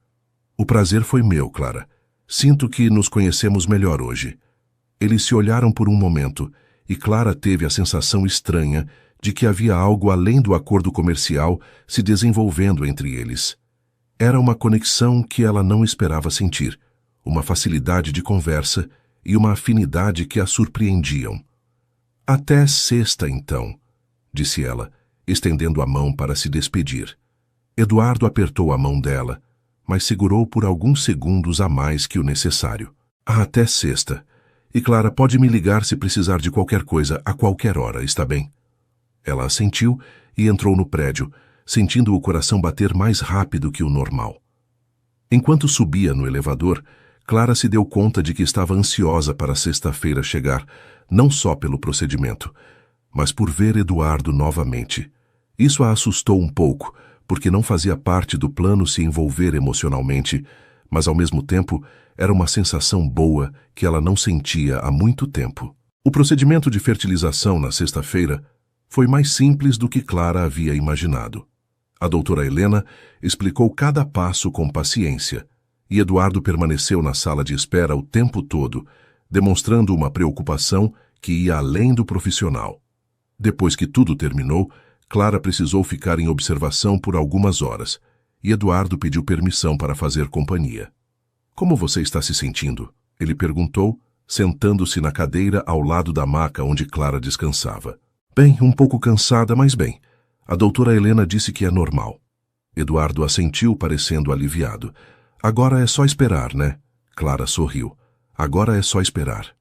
O prazer foi meu, Clara. Sinto que nos conhecemos melhor hoje. Eles se olharam por um momento, e Clara teve a sensação estranha de que havia algo além do acordo comercial se desenvolvendo entre eles. Era uma conexão que ela não esperava sentir, uma facilidade de conversa e uma afinidade que a surpreendiam. Até sexta, então, disse ela, estendendo a mão para se despedir. Eduardo apertou a mão dela, mas segurou por alguns segundos a mais que o necessário. Até sexta. E Clara pode me ligar se precisar de qualquer coisa a qualquer hora, está bem? Ela assentiu e entrou no prédio, sentindo o coração bater mais rápido que o normal. Enquanto subia no elevador, Clara se deu conta de que estava ansiosa para sexta-feira chegar, não só pelo procedimento, mas por ver Eduardo novamente. Isso a assustou um pouco, porque não fazia parte do plano se envolver emocionalmente, mas ao mesmo tempo era uma sensação boa que ela não sentia há muito tempo. O procedimento de fertilização na sexta-feira foi mais simples do que Clara havia imaginado. A doutora Helena explicou cada passo com paciência, e Eduardo permaneceu na sala de espera o tempo todo, demonstrando uma preocupação que ia além do profissional. Depois que tudo terminou, Clara precisou ficar em observação por algumas horas, e Eduardo pediu permissão para fazer companhia. Como você está se sentindo? Ele perguntou, sentando-se na cadeira ao lado da maca onde Clara descansava. Bem, um pouco cansada, mas bem. A doutora Helena disse que é normal. Eduardo assentiu, parecendo aliviado. Agora é só esperar, né? Clara sorriu. Agora é só esperar.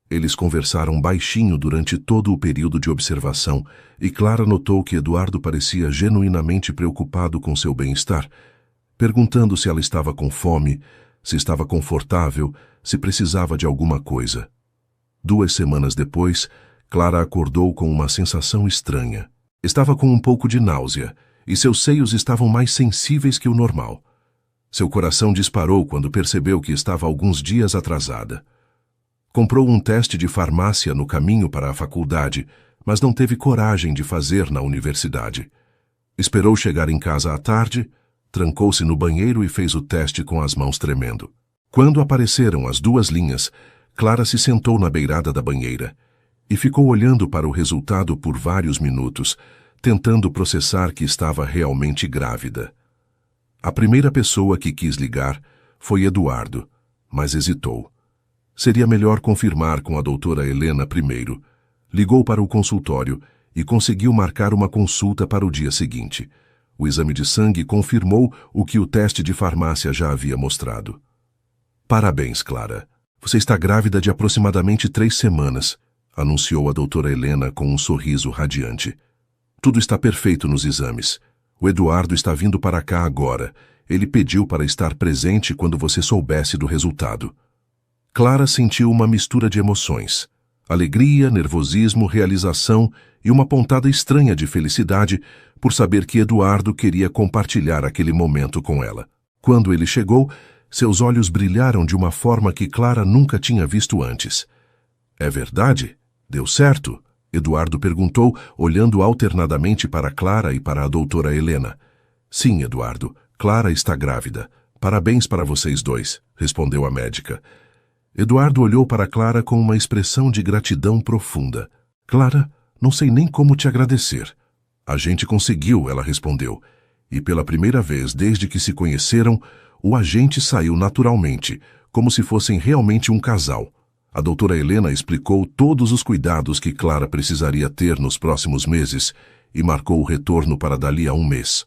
Eles conversaram baixinho durante todo o período de observação e Clara notou que Eduardo parecia genuinamente preocupado com seu bem-estar, perguntando se ela estava com fome, se estava confortável, se precisava de alguma coisa. 2 semanas depois, Clara acordou com uma sensação estranha. Estava com um pouco de náusea e seus seios estavam mais sensíveis que o normal. Seu coração disparou quando percebeu que estava alguns dias atrasada. Comprou um teste de farmácia no caminho para a faculdade, mas não teve coragem de fazer na universidade. Esperou chegar em casa à tarde, trancou-se no banheiro e fez o teste com as mãos tremendo. Quando apareceram as 2 linhas, Clara se sentou na beirada da banheira e ficou olhando para o resultado por vários minutos, tentando processar que estava realmente grávida. A primeira pessoa que quis ligar foi Eduardo, mas hesitou. Seria melhor confirmar com a doutora Helena primeiro. Ligou para o consultório e conseguiu marcar uma consulta para o dia seguinte. O exame de sangue confirmou o que o teste de farmácia já havia mostrado. Parabéns, Clara. Você está grávida de aproximadamente 3 semanas, anunciou a doutora Helena com um sorriso radiante. Tudo está perfeito nos exames. O Eduardo está vindo para cá agora. Ele pediu para estar presente quando você soubesse do resultado. Clara sentiu uma mistura de emoções. Alegria, nervosismo, realização e uma pontada estranha de felicidade por saber que Eduardo queria compartilhar aquele momento com ela. Quando ele chegou, seus olhos brilharam de uma forma que Clara nunca tinha visto antes. É verdade? Deu certo? Eduardo perguntou, olhando alternadamente para Clara e para a doutora Helena. Sim, Eduardo, Clara está grávida. Parabéns para vocês dois, respondeu a médica. Eduardo olhou para Clara com uma expressão de gratidão profunda. Clara, não sei nem como te agradecer. A gente conseguiu, ela respondeu. E pela primeira vez desde que se conheceram, o agente saiu naturalmente, como se fossem realmente um casal. A doutora Helena explicou todos os cuidados que Clara precisaria ter nos próximos meses e marcou o retorno para dali a um mês.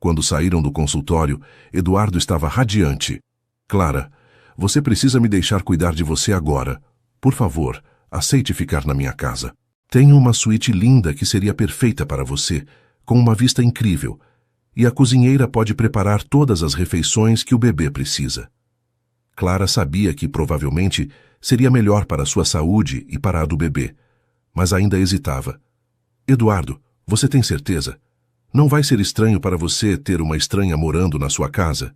Quando saíram do consultório, Eduardo estava radiante. Clara, você precisa me deixar cuidar de você agora. Por favor, aceite ficar na minha casa. Tenho uma suíte linda que seria perfeita para você, com uma vista incrível, e a cozinheira pode preparar todas as refeições que o bebê precisa. Clara sabia que provavelmente seria melhor para a sua saúde e para a do bebê, mas ainda hesitava. Eduardo, você tem certeza? Não vai ser estranho para você ter uma estranha morando na sua casa?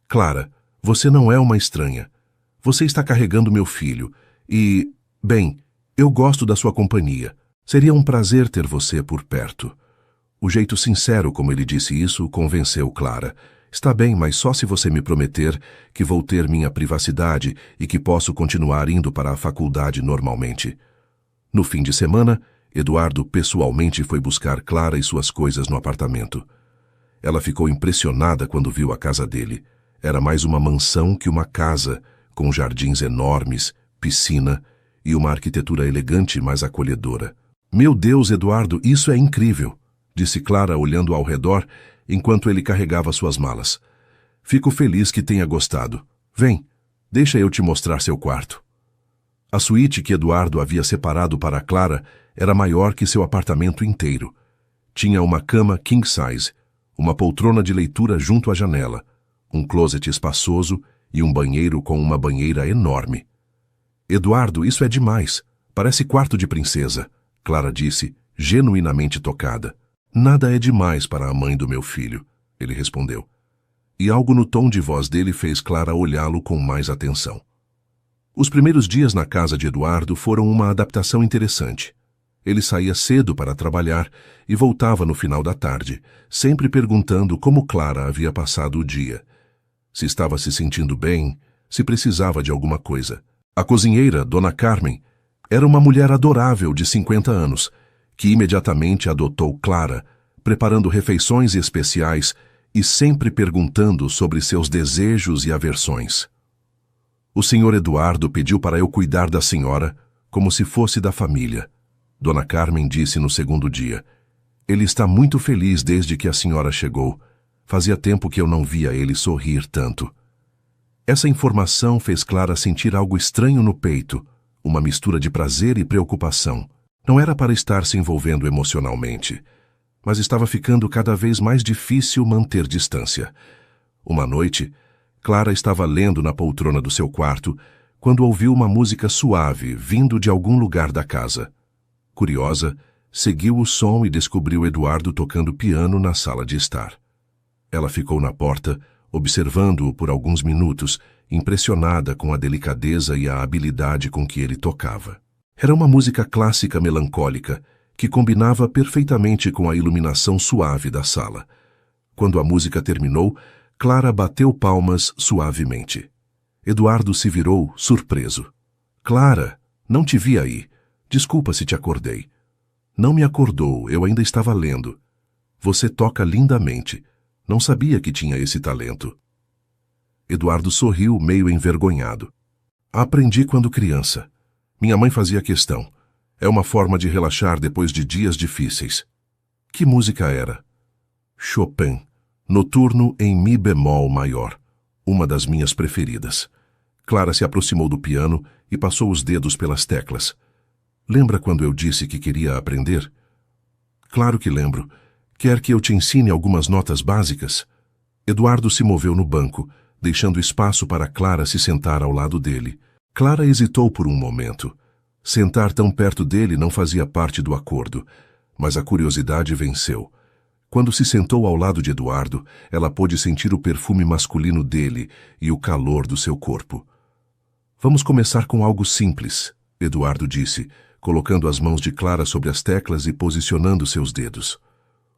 Clara, você não é uma estranha. Você está carregando meu filho e, bem, eu gosto da sua companhia. Seria um prazer ter você por perto. O jeito sincero como ele disse isso convenceu Clara. Está bem, mas só se você me prometer que vou ter minha privacidade e que posso continuar indo para a faculdade normalmente. No fim de semana, Eduardo pessoalmente foi buscar Clara e suas coisas no apartamento. Ela ficou impressionada quando viu a casa dele. Era mais uma mansão que uma casa, com jardins enormes, piscina e uma arquitetura elegante, mas acolhedora. Meu Deus, Eduardo, isso é incrível, disse Clara olhando ao redor enquanto ele carregava suas malas. Fico feliz que tenha gostado. Vem, deixa eu te mostrar seu quarto. A suíte que Eduardo havia separado para Clara era maior que seu apartamento inteiro. Tinha uma cama king size, uma poltrona de leitura junto à janela, um closet espaçoso e um banheiro com uma banheira enorme. Eduardo, isso é demais. Parece quarto de princesa, Clara disse, genuinamente tocada. Nada é demais para a mãe do meu filho, ele respondeu. E algo no tom de voz dele fez Clara olhá-lo com mais atenção. Os primeiros dias na casa de Eduardo foram uma adaptação interessante. Ele saía cedo para trabalhar e voltava no final da tarde, sempre perguntando como Clara havia passado o dia. Se estava se sentindo bem, se precisava de alguma coisa. A cozinheira, Dona Carmen, era uma mulher adorável de 50 anos, que imediatamente adotou Clara, preparando refeições especiais e sempre perguntando sobre seus desejos e aversões. O senhor Eduardo pediu para eu cuidar da senhora como se fosse da família. Dona Carmen disse no segundo dia. Ele está muito feliz desde que a senhora chegou. Fazia tempo que eu não via ele sorrir tanto. Essa informação fez Clara sentir algo estranho no peito, uma mistura de prazer e preocupação. Não era para estar se envolvendo emocionalmente, mas estava ficando cada vez mais difícil manter distância. Uma noite, Clara estava lendo na poltrona do seu quarto quando ouviu uma música suave vindo de algum lugar da casa. Curiosa, seguiu o som e descobriu Eduardo tocando piano na sala de estar. Ela ficou na porta, observando-o por alguns minutos, impressionada com a delicadeza e a habilidade com que ele tocava. Era uma música clássica melancólica, que combinava perfeitamente com a iluminação suave da sala. Quando a música terminou, Clara bateu palmas suavemente. Eduardo se virou, surpreso. Clara, não te vi aí. Desculpa se te acordei. Não me acordou, eu ainda estava lendo. Você toca lindamente. Não sabia que tinha esse talento. Eduardo sorriu, meio envergonhado. Aprendi quando criança. Minha mãe fazia questão. É uma forma de relaxar depois de dias difíceis. Que música era? Chopin, Noturno em Mi bemol maior, uma das minhas preferidas. Clara se aproximou do piano e passou os dedos pelas teclas. Lembra quando eu disse que queria aprender? Claro que lembro. Quer que eu te ensine algumas notas básicas? Eduardo se moveu no banco, deixando espaço para Clara se sentar ao lado dele. Clara hesitou por um momento. Sentar tão perto dele não fazia parte do acordo, mas a curiosidade venceu. Quando se sentou ao lado de Eduardo, ela pôde sentir o perfume masculino dele e o calor do seu corpo. Vamos começar com algo simples, Eduardo disse, colocando as mãos de Clara sobre as teclas e posicionando seus dedos.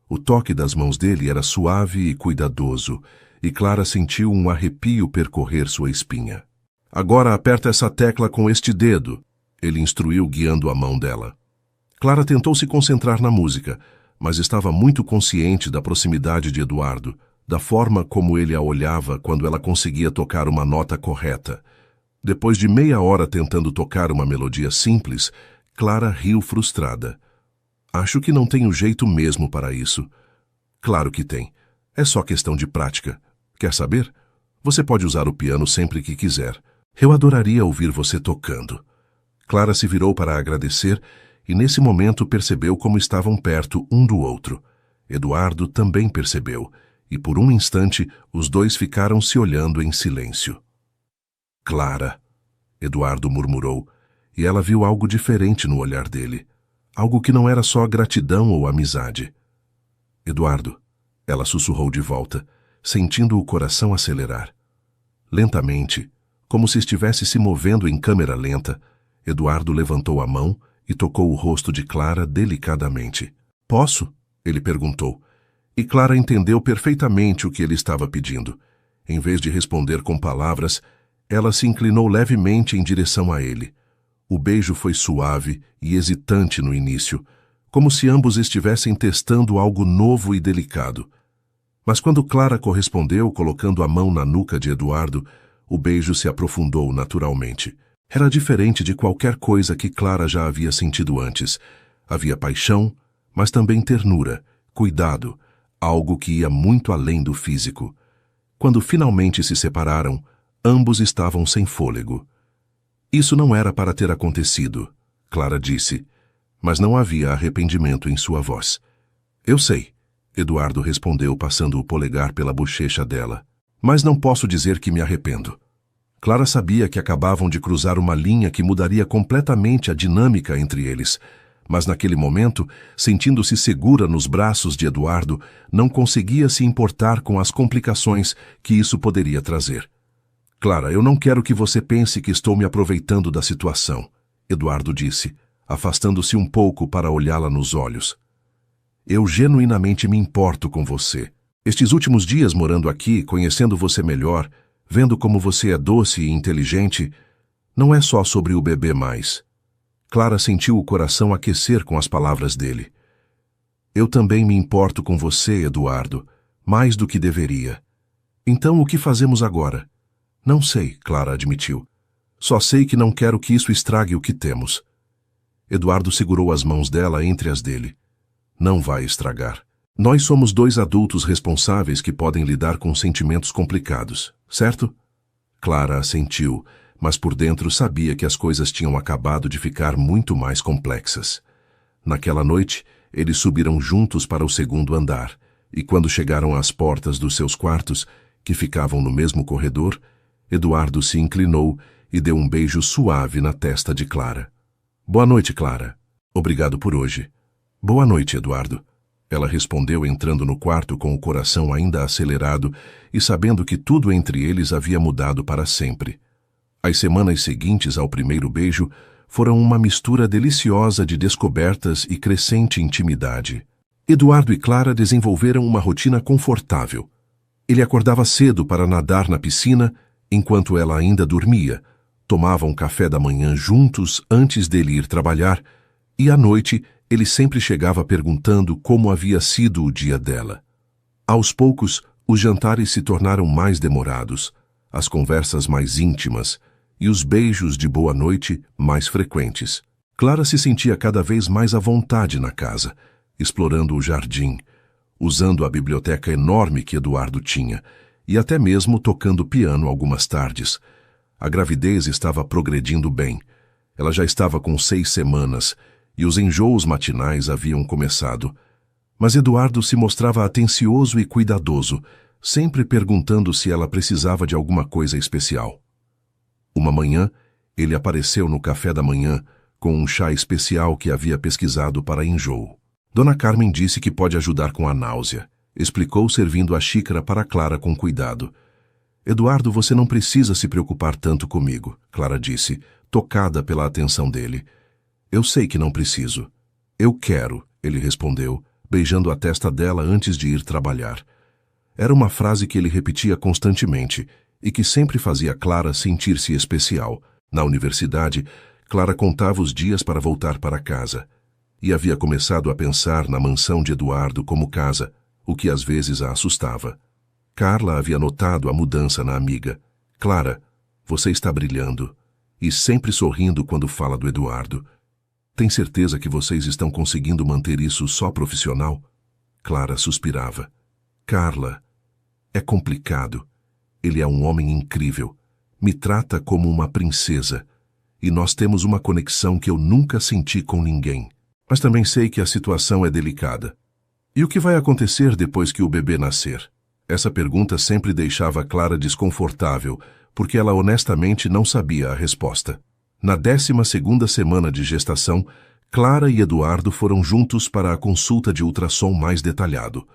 O toque das mãos dele era suave e cuidadoso, e Clara sentiu um arrepio percorrer sua espinha. Agora aperta essa tecla com este dedo, ele instruiu guiando a mão dela. Clara tentou se concentrar na música, mas estava muito consciente da proximidade de Eduardo, da forma como ele a olhava quando ela conseguia tocar uma nota correta. Depois de meia hora tentando tocar uma melodia simples, Clara riu frustrada. Acho que não tenho jeito mesmo para isso. Claro que tem. É só questão de prática. Quer saber? Você pode usar o piano sempre que quiser. Eu adoraria ouvir você tocando. Clara se virou para agradecer e nesse momento percebeu como estavam perto um do outro. Eduardo também percebeu, e por um instante os dois ficaram se olhando em silêncio. Clara, Eduardo murmurou, e ela viu algo diferente no olhar dele. Algo que não era só gratidão ou amizade. Eduardo, ela sussurrou de volta, sentindo o coração acelerar. Lentamente, como se estivesse se movendo em câmera lenta, Eduardo levantou a mão e tocou o rosto de Clara delicadamente. Posso? Ele perguntou. E Clara entendeu perfeitamente o que ele estava pedindo. Em vez de responder com palavras, ela se inclinou levemente em direção a ele. O beijo foi suave e hesitante no início, como se ambos estivessem testando algo novo e delicado. Mas quando Clara correspondeu, colocando a mão na nuca de Eduardo, o beijo se aprofundou naturalmente. Era diferente de qualquer coisa que Clara já havia sentido antes. Havia paixão, mas também ternura, cuidado, algo que ia muito além do físico. Quando finalmente se separaram, ambos estavam sem fôlego. Isso não era para ter acontecido, Clara disse, mas não havia arrependimento em sua voz. Eu sei, Eduardo respondeu passando o polegar pela bochecha dela, mas não posso dizer que me arrependo. Clara sabia que acabavam de cruzar uma linha que mudaria completamente a dinâmica entre eles, mas naquele momento, sentindo-se segura nos braços de Eduardo, não conseguia se importar com as complicações que isso poderia trazer. Clara, eu não quero que você pense que estou me aproveitando da situação, Eduardo disse, afastando-se um pouco para olhá-la nos olhos. Eu genuinamente me importo com você. Estes últimos dias morando aqui, conhecendo você melhor, vendo como você é doce e inteligente, não é só sobre o bebê mais. Clara sentiu o coração aquecer com as palavras dele. Eu também me importo com você, Eduardo, mais do que deveria. Então o que fazemos agora? Não sei, Clara admitiu. Só sei que não quero que isso estrague o que temos. Eduardo segurou as mãos dela entre as dele. Não vai estragar. Nós somos dois adultos responsáveis que podem lidar com sentimentos complicados, certo? Clara assentiu, mas por dentro sabia que as coisas tinham acabado de ficar muito mais complexas. Naquela noite, eles subiram juntos para o segundo andar, e quando chegaram às portas dos seus quartos, que ficavam no mesmo corredor, Eduardo se inclinou e deu um beijo suave na testa de Clara. Boa noite, Clara. Obrigado por hoje. Boa noite, Eduardo. Ela respondeu entrando no quarto com o coração ainda acelerado e sabendo que tudo entre eles havia mudado para sempre. As semanas seguintes ao primeiro beijo foram uma mistura deliciosa de descobertas e crescente intimidade. Eduardo e Clara desenvolveram uma rotina confortável. Ele acordava cedo para nadar na piscina, enquanto ela ainda dormia, tomavam café da manhã juntos antes dele ir trabalhar, e à noite ele sempre chegava perguntando como havia sido o dia dela. Aos poucos, os jantares se tornaram mais demorados, as conversas mais íntimas e os beijos de boa noite mais frequentes. Clara se sentia cada vez mais à vontade na casa, explorando o jardim, usando a biblioteca enorme que Eduardo tinha, e até mesmo tocando piano algumas tardes. A gravidez estava progredindo bem. Ela já estava com 6 semanas, e os enjoos matinais haviam começado. Mas Eduardo se mostrava atencioso e cuidadoso, sempre perguntando se ela precisava de alguma coisa especial. Uma manhã, ele apareceu no café da manhã com um chá especial que havia pesquisado para enjoo. Dona Carmen disse que pode ajudar com a náusea. Explicou servindo a xícara para Clara com cuidado. Eduardo, você não precisa se preocupar tanto comigo, Clara disse, tocada pela atenção dele. Eu sei que não preciso. Eu quero, ele respondeu, beijando a testa dela antes de ir trabalhar. Era uma frase que ele repetia constantemente e que sempre fazia Clara sentir-se especial. Na universidade, Clara contava os dias para voltar para casa. E havia começado a pensar na mansão de Eduardo como casa, o que às vezes a assustava. Carla havia notado a mudança na amiga. Clara, Você está brilhando e sempre sorrindo quando fala do Eduardo. Tem certeza que vocês estão conseguindo manter isso só profissional? Clara suspirava. Carla, é complicado. Ele é um homem incrível. Me trata como uma princesa. E nós temos uma conexão que eu nunca senti com ninguém. Mas também sei que a situação é delicada. E o que vai acontecer depois que o bebê nascer? Essa pergunta sempre deixava Clara desconfortável, porque ela honestamente não sabia a resposta. Na 12ª semana de gestação, Clara e Eduardo foram juntos para a consulta de ultrassom mais detalhado.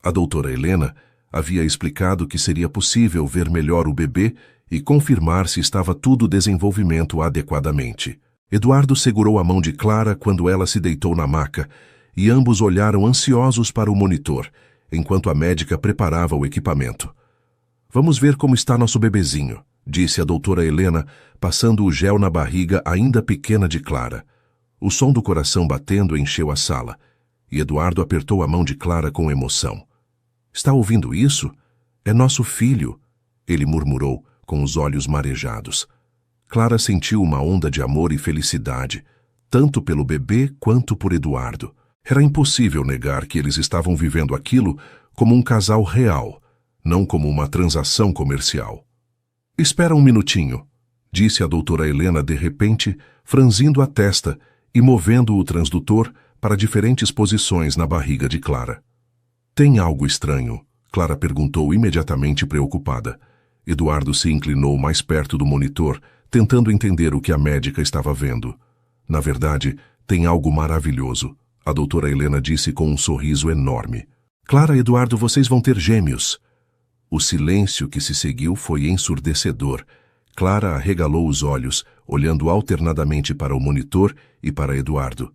A doutora Helena havia explicado que seria possível ver melhor o bebê e confirmar se estava tudo desenvolvimento adequadamente. Eduardo segurou a mão de Clara quando ela se deitou na maca e ambos olharam ansiosos para o monitor, enquanto a médica preparava o equipamento. Vamos ver como está nosso bebezinho, disse a doutora Helena, passando o gel na barriga ainda pequena de Clara. O som do coração batendo encheu a sala, e Eduardo apertou a mão de Clara com emoção. Está ouvindo isso? É nosso filho, ele murmurou, com os olhos marejados. Clara sentiu uma onda de amor e felicidade, tanto pelo bebê quanto por Eduardo. Era impossível negar que eles estavam vivendo aquilo como um casal real, não como uma transação comercial. Espera um minutinho, disse a doutora Helena de repente, franzindo a testa e movendo o transdutor para diferentes posições na barriga de Clara. Tem algo estranho? Clara perguntou imediatamente preocupada. Eduardo se inclinou mais perto do monitor, tentando entender o que a médica estava vendo. Na verdade, tem algo maravilhoso, a doutora Helena disse com um sorriso enorme. Clara e Eduardo, vocês vão ter gêmeos. O silêncio que se seguiu foi ensurdecedor. Clara arregalou os olhos, olhando alternadamente para o monitor e para Eduardo.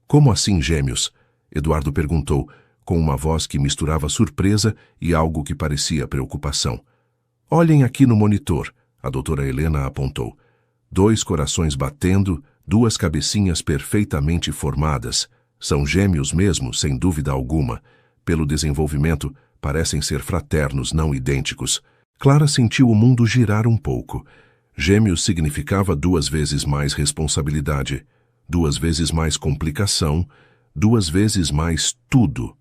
Como assim gêmeos? Eduardo perguntou, com uma voz que misturava surpresa e algo que parecia preocupação. Olhem aqui no monitor, a doutora Helena apontou. 2 corações batendo, 2 cabecinhas perfeitamente formadas. São gêmeos mesmo, sem dúvida alguma. Pelo desenvolvimento, parecem ser fraternos, não idênticos. Clara sentiu o mundo girar um pouco. Gêmeos significava 2 vezes mais responsabilidade, 2 vezes mais complicação, 2 vezes mais tudo.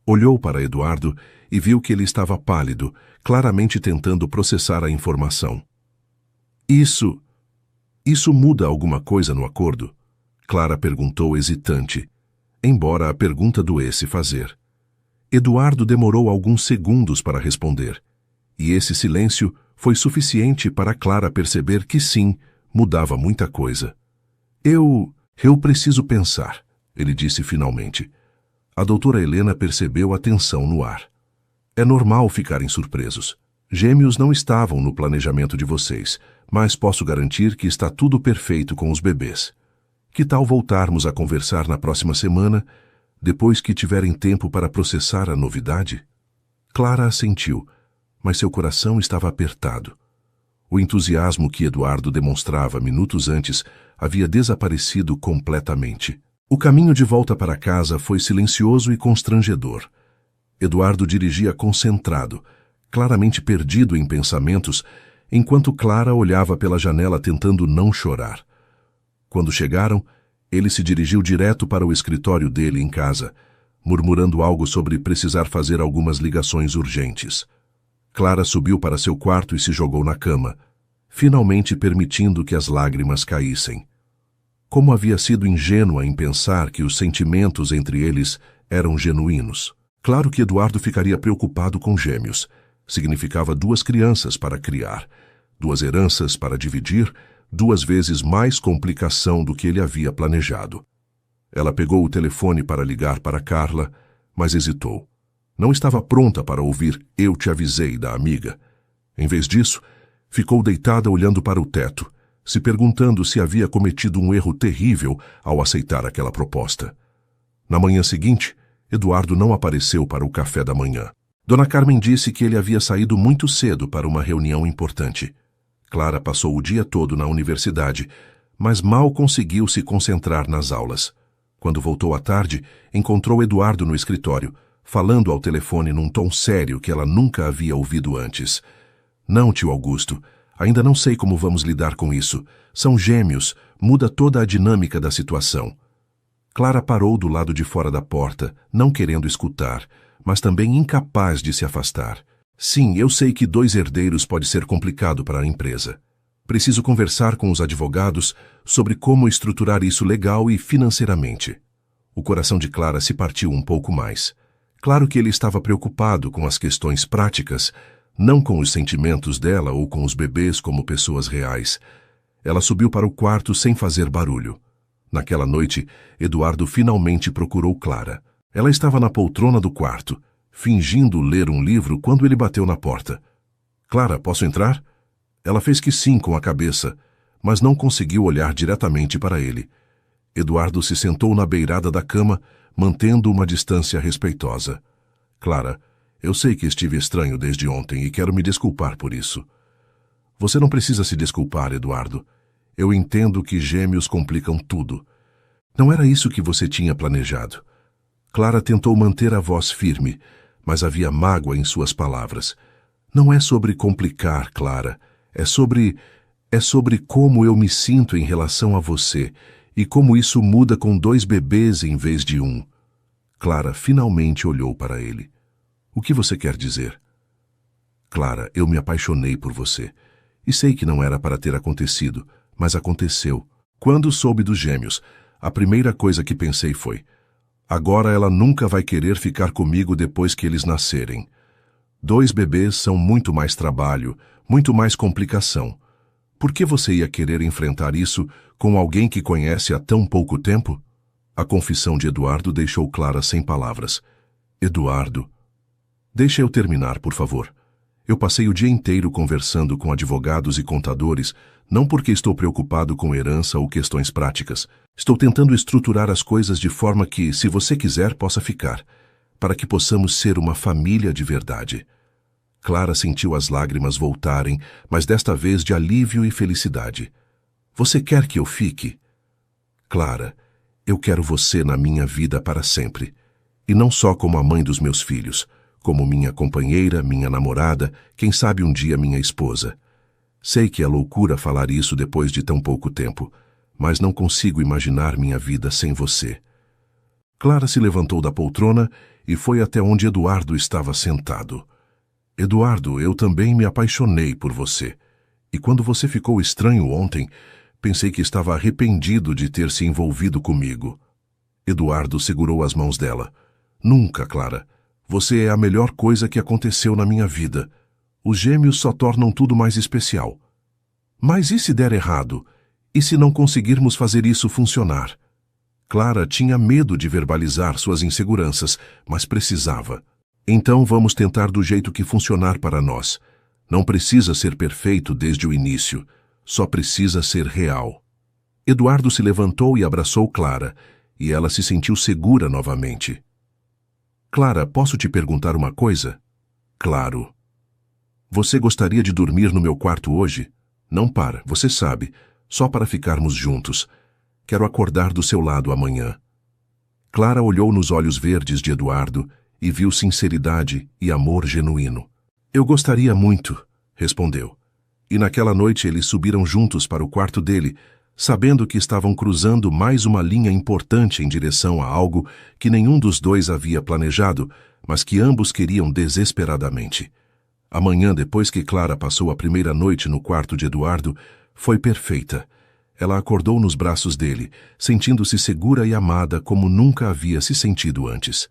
Olhou para Eduardo e viu que ele estava pálido, claramente tentando processar a informação. Isso muda alguma coisa no acordo? Clara perguntou hesitante, embora a pergunta doesse fazer. Eduardo demorou alguns segundos para responder, e esse silêncio foi suficiente para Clara perceber que sim, mudava muita coisa. Eu preciso pensar, ele disse finalmente. A doutora Helena percebeu a tensão no ar. É normal ficarem surpresos. Gêmeos não estavam no planejamento de vocês, mas posso garantir que está tudo perfeito com os bebês. Que tal voltarmos a conversar na próxima semana, depois que tiverem tempo para processar a novidade? Clara assentiu, mas seu coração estava apertado. O entusiasmo que Eduardo demonstrava minutos antes havia desaparecido completamente. O caminho de volta para casa foi silencioso e constrangedor. Eduardo dirigia concentrado, claramente perdido em pensamentos, enquanto Clara olhava pela janela tentando não chorar. Quando chegaram, ele se dirigiu direto para o escritório dele em casa, murmurando algo sobre precisar fazer algumas ligações urgentes. Clara subiu para seu quarto e se jogou na cama, finalmente permitindo que as lágrimas caíssem. Como havia sido ingênua em pensar que os sentimentos entre eles eram genuínos. Claro que Eduardo ficaria preocupado com gêmeos. Significava 2 crianças para criar, 2 heranças para dividir, 2 vezes mais complicação do que ele havia planejado. Ela pegou o telefone para ligar para Carla, mas hesitou. Não estava pronta para ouvir "eu te avisei" da amiga. Em vez disso, ficou deitada olhando para o teto, se perguntando se havia cometido um erro terrível ao aceitar aquela proposta. Na manhã seguinte, Eduardo não apareceu para o café da manhã. Dona Carmen disse que ele havia saído muito cedo para uma reunião importante. Clara passou o dia todo na universidade, mas mal conseguiu se concentrar nas aulas. Quando voltou à tarde, encontrou Eduardo no escritório, falando ao telefone num tom sério que ela nunca havia ouvido antes. Não, tio Augusto, Ainda não sei como vamos lidar com isso. São gêmeos, muda toda a dinâmica da situação. Clara parou do lado de fora da porta, não querendo escutar, mas também incapaz de se afastar. Sim, eu sei que 2 herdeiros pode ser complicado para a empresa. Preciso conversar com os advogados sobre como estruturar isso legal e financeiramente. O coração de Clara se partiu um pouco mais. Claro que ele estava preocupado com as questões práticas, não com os sentimentos dela ou com os bebês como pessoas reais. Ela subiu para o quarto sem fazer barulho. Naquela noite, Eduardo finalmente procurou Clara. Ela estava na poltrona do quarto, fingindo ler um livro quando ele bateu na porta. Clara, posso entrar? Ela fez que sim com a cabeça, mas não conseguiu olhar diretamente para ele. Eduardo se sentou na beirada da cama, mantendo uma distância respeitosa. Clara, eu sei que estive estranho desde ontem e quero me desculpar por isso. Você não precisa se desculpar, Eduardo. Eu entendo que gêmeos complicam tudo. Não era isso que você tinha planejado. Clara tentou manter a voz firme, mas havia mágoa em suas palavras. Não é sobre complicar, Clara. É sobre como eu me sinto em relação a você e como isso muda com 2 bebês em vez de 1. Clara finalmente olhou para ele. O que você quer dizer? Clara, eu me apaixonei por você. E sei que não era para ter acontecido, mas aconteceu. Quando soube dos gêmeos, a primeira coisa que pensei foi: agora ela nunca vai querer ficar comigo depois que eles nascerem. 2 bebês são muito mais trabalho, muito mais complicação. Por que você ia querer enfrentar isso com alguém que conhece há tão pouco tempo? A confissão de Eduardo deixou Clara sem palavras. Eduardo, deixa eu terminar, por favor. Eu passei o dia inteiro conversando com advogados e contadores, não porque estou preocupado com herança ou questões práticas. Estou tentando estruturar as coisas de forma que, se você quiser, possa ficar, para que possamos ser uma família de verdade. Clara sentiu as lágrimas voltarem, mas desta vez de alívio e felicidade. Você quer que eu fique? Clara, eu quero você na minha vida para sempre. E não só como a mãe dos meus filhos, como minha companheira, minha namorada, quem sabe um dia minha esposa. Sei que é loucura falar isso depois de tão pouco tempo, mas não consigo imaginar minha vida sem você. Clara se levantou da poltrona e foi até onde Eduardo estava sentado. Eduardo, eu também me apaixonei por você. E quando você ficou estranho ontem, pensei que estava arrependido de ter se envolvido comigo. Eduardo segurou as mãos dela. Nunca, Clara. Você é a melhor coisa que aconteceu na minha vida. Os gêmeos só tornam tudo mais especial. Mas e se der errado? E se não conseguirmos fazer isso funcionar? Clara tinha medo de verbalizar suas inseguranças, mas precisava. Então vamos tentar do jeito que funcionar para nós. Não precisa ser perfeito desde o início, só precisa ser real. Eduardo se levantou e abraçou Clara, e ela se sentiu segura novamente. Clara, posso te perguntar uma coisa? Claro. Você gostaria de dormir no meu quarto hoje? Não para, você sabe, só para ficarmos juntos. Quero acordar do seu lado amanhã. Clara olhou nos olhos verdes de Eduardo e viu sinceridade e amor genuíno. Eu gostaria muito, respondeu. E naquela noite eles subiram juntos para o quarto dele, sabendo que estavam cruzando mais uma linha importante em direção a algo que nenhum dos dois havia planejado, mas que ambos queriam desesperadamente. A manhã depois que Clara passou a primeira noite no quarto de Eduardo, foi perfeita. Ela acordou nos braços dele, sentindo-se segura e amada como nunca havia se sentido antes.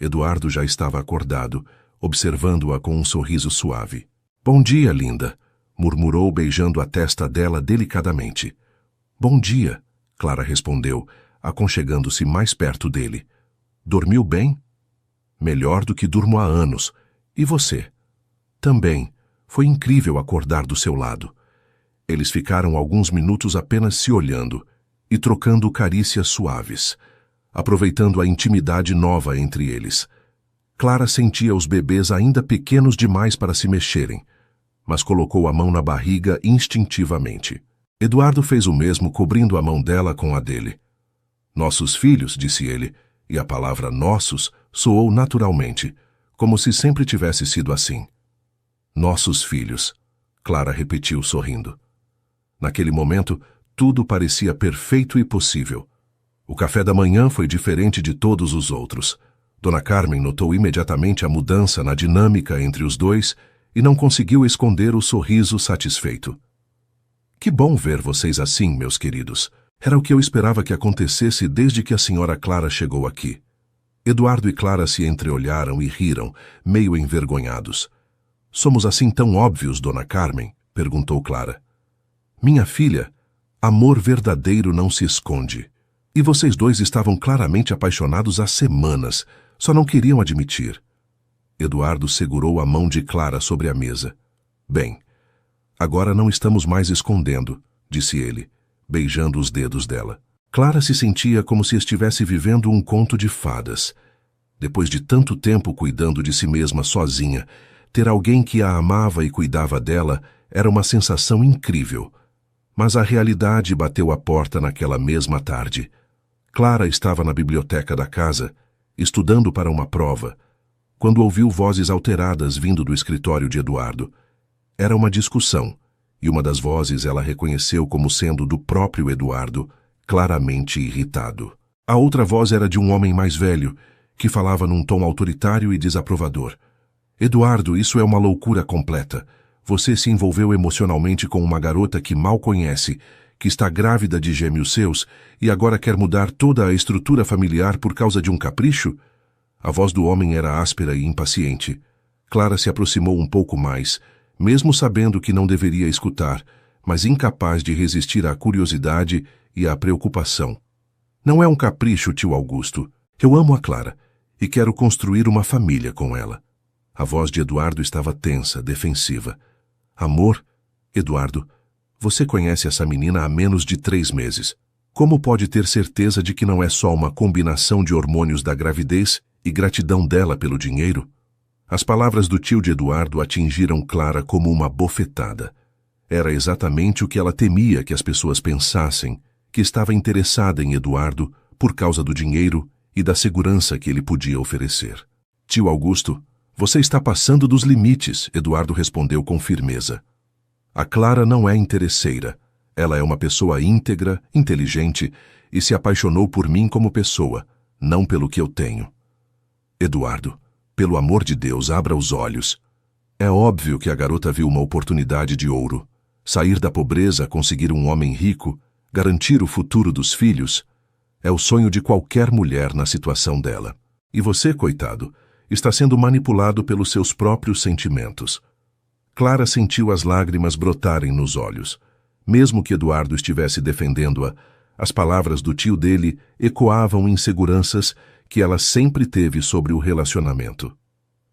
Eduardo já estava acordado, observando-a com um sorriso suave. Bom dia, linda, murmurou beijando a testa dela delicadamente. Bom dia, Clara respondeu, aconchegando-se mais perto dele. Dormiu bem? Melhor do que durmo há anos. E você? Também. Foi incrível acordar do seu lado. Eles ficaram alguns minutos apenas se olhando e trocando carícias suaves, aproveitando a intimidade nova entre eles. Clara sentia os bebês ainda pequenos demais para se mexerem, mas colocou a mão na barriga instintivamente. Eduardo fez o mesmo, cobrindo a mão dela com a dele. Nossos filhos, disse ele, e a palavra nossos soou naturalmente, como se sempre tivesse sido assim. Nossos filhos. Clara repetiu sorrindo. Naquele momento, tudo parecia perfeito e possível. O café da manhã foi diferente de todos os outros. Dona Carmen notou imediatamente a mudança na dinâmica entre os dois e não conseguiu esconder o sorriso satisfeito. Que bom ver vocês assim, meus queridos. Era o que eu esperava que acontecesse desde que a senhora Clara chegou aqui. Eduardo e Clara se entreolharam e riram, meio envergonhados. Somos assim tão óbvios, Dona Carmen? Perguntou Clara. Minha filha, amor verdadeiro não se esconde. E vocês dois estavam claramente apaixonados há semanas, só não queriam admitir. Eduardo segurou a mão de Clara sobre a mesa. Bem, agora não estamos mais escondendo, disse ele, beijando os dedos dela. Clara se sentia como se estivesse vivendo um conto de fadas. Depois de tanto tempo cuidando de si mesma sozinha, ter alguém que a amava e cuidava dela era uma sensação incrível. Mas a realidade bateu à porta naquela mesma tarde. Clara estava na biblioteca da casa, estudando para uma prova, quando ouviu vozes alteradas vindo do escritório de Eduardo. Era uma discussão, e uma das vozes ela reconheceu como sendo do próprio Eduardo, claramente irritado. A outra voz era de um homem mais velho, que falava num tom autoritário e desaprovador. Eduardo, isso é uma loucura completa. Você se envolveu emocionalmente com uma garota que mal conhece, que está grávida de gêmeos seus e agora quer mudar toda a estrutura familiar por causa de um capricho? A voz do homem era áspera e impaciente. Clara se aproximou um pouco mais, mesmo sabendo que não deveria escutar, mas incapaz de resistir à curiosidade e à preocupação. Não é um capricho, tio Augusto. Eu amo a Clara e quero construir uma família com ela. A voz de Eduardo estava tensa, defensiva. Amor, Eduardo, você conhece essa menina há menos de 3 meses. Como pode ter certeza de que não é só uma combinação de hormônios da gravidez e gratidão dela pelo dinheiro? As palavras do tio de Eduardo atingiram Clara como uma bofetada. Era exatamente o que ela temia que as pessoas pensassem, que estava interessada em Eduardo por causa do dinheiro e da segurança que ele podia oferecer. Tio Augusto, você está passando dos limites, Eduardo respondeu com firmeza. A Clara não é interesseira. Ela é uma pessoa íntegra, inteligente e se apaixonou por mim como pessoa, não pelo que eu tenho. Eduardo, pelo amor de Deus, abra os olhos. É óbvio que a garota viu uma oportunidade de ouro. Sair da pobreza, conseguir um homem rico, garantir o futuro dos filhos, é o sonho de qualquer mulher na situação dela. E você, coitado, está sendo manipulado pelos seus próprios sentimentos. Clara sentiu as lágrimas brotarem nos olhos. Mesmo que Eduardo estivesse defendendo-a, as palavras do tio dele ecoavam inseguranças que ela sempre teve sobre o relacionamento.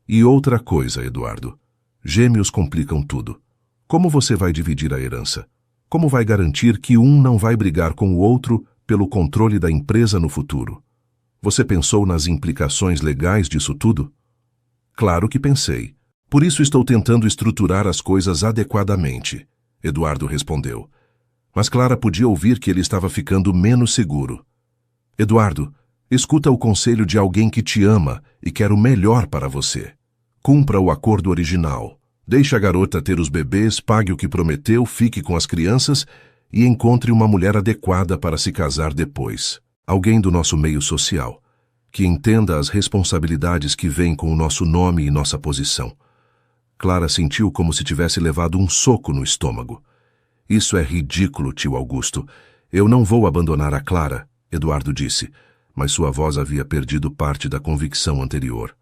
E outra coisa, Eduardo. Gêmeos complicam tudo. Como você vai dividir a herança? Como vai garantir que um não vai brigar com o outro pelo controle da empresa no futuro? Você pensou nas implicações legais disso tudo? Claro que pensei. Por isso estou tentando estruturar as coisas adequadamente, Eduardo respondeu. Mas Clara podia ouvir que ele estava ficando menos seguro. Eduardo, escuta o conselho de alguém que te ama e quer o melhor para você. Cumpra o acordo original. Deixe a garota ter os bebês, pague o que prometeu, fique com as crianças e encontre uma mulher adequada para se casar depois. Alguém do nosso meio social, que entenda as responsabilidades que vêm com o nosso nome e nossa posição. Clara sentiu como se tivesse levado um soco no estômago. Isso é ridículo, tio Augusto. Eu não vou abandonar a Clara, Eduardo disse, mas sua voz havia perdido parte da convicção anterior.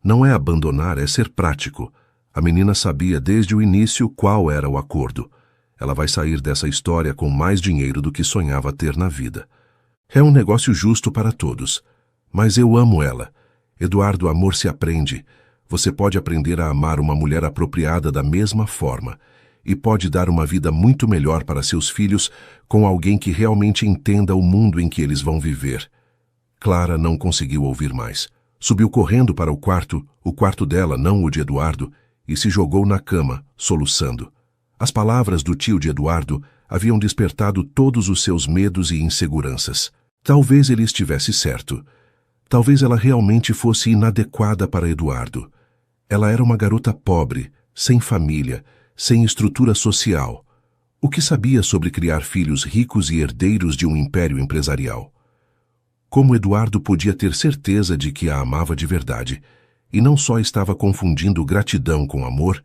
Não é abandonar, é ser prático. A menina sabia desde o início qual era o acordo. Ela vai sair dessa história com mais dinheiro do que sonhava ter na vida. É um negócio justo para todos. Mas eu amo ela. Eduardo, amor se aprende. Você pode aprender a amar uma mulher apropriada da mesma forma e pode dar uma vida muito melhor para seus filhos com alguém que realmente entenda o mundo em que eles vão viver. Clara não conseguiu ouvir mais. Subiu correndo para o quarto dela, não o de Eduardo, e se jogou na cama, soluçando. As palavras do tio de Eduardo haviam despertado todos os seus medos e inseguranças. Talvez ele estivesse certo. Talvez ela realmente fosse inadequada para Eduardo. Ela era uma garota pobre, sem família, sem estrutura social. O que sabia sobre criar filhos ricos e herdeiros de um império empresarial? Como Eduardo podia ter certeza de que a amava de verdade, e não só estava confundindo gratidão com amor?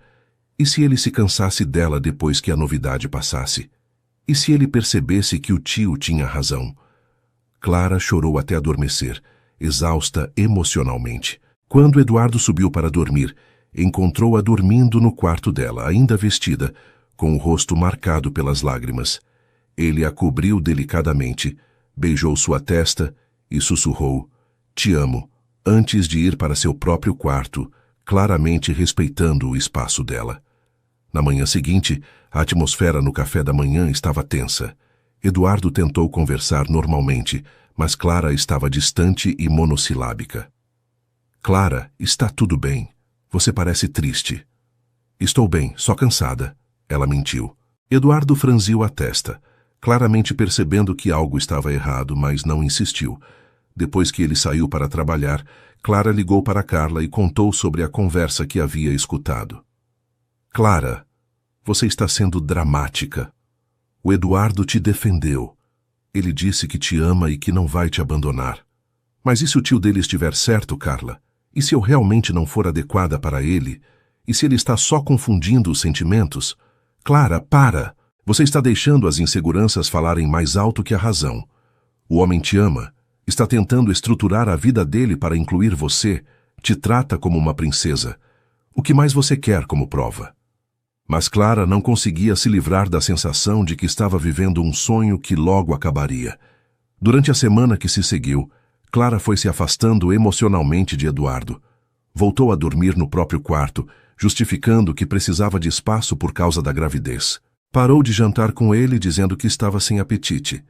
E se ele se cansasse dela depois que a novidade passasse? E se ele percebesse que o tio tinha razão? Clara chorou até adormecer, exausta emocionalmente. Quando Eduardo subiu para dormir, encontrou-a dormindo no quarto dela, ainda vestida, com o rosto marcado pelas lágrimas. Ele a cobriu delicadamente, beijou sua testa e sussurrou: "Te amo", antes de ir para seu próprio quarto, claramente respeitando o espaço dela. Na manhã seguinte, a atmosfera no café da manhã estava tensa. Eduardo tentou conversar normalmente, mas Clara estava distante e monossilábica. "Clara, está tudo bem. Você parece triste." "Estou bem, só cansada." Ela mentiu. Eduardo franziu a testa, claramente percebendo que algo estava errado, mas não insistiu. Depois que ele saiu para trabalhar, Clara ligou para Carla e contou sobre a conversa que havia escutado. "Clara, você está sendo dramática. O Eduardo te defendeu. Ele disse que te ama e que não vai te abandonar. Mas e se o tio dele estiver certo, Carla? E se eu realmente não for adequada para ele? E se ele está só confundindo os sentimentos? Clara, para! Você está deixando as inseguranças falarem mais alto que a razão. O homem te ama, está tentando estruturar a vida dele para incluir você, te trata como uma princesa. O que mais você quer como prova?" Mas Clara não conseguia se livrar da sensação de que estava vivendo um sonho que logo acabaria. Durante a semana que se seguiu, Clara foi se afastando emocionalmente de Eduardo. Voltou a dormir no próprio quarto, justificando que precisava de espaço por causa da gravidez. Parou de jantar com ele dizendo que estava sem apetite.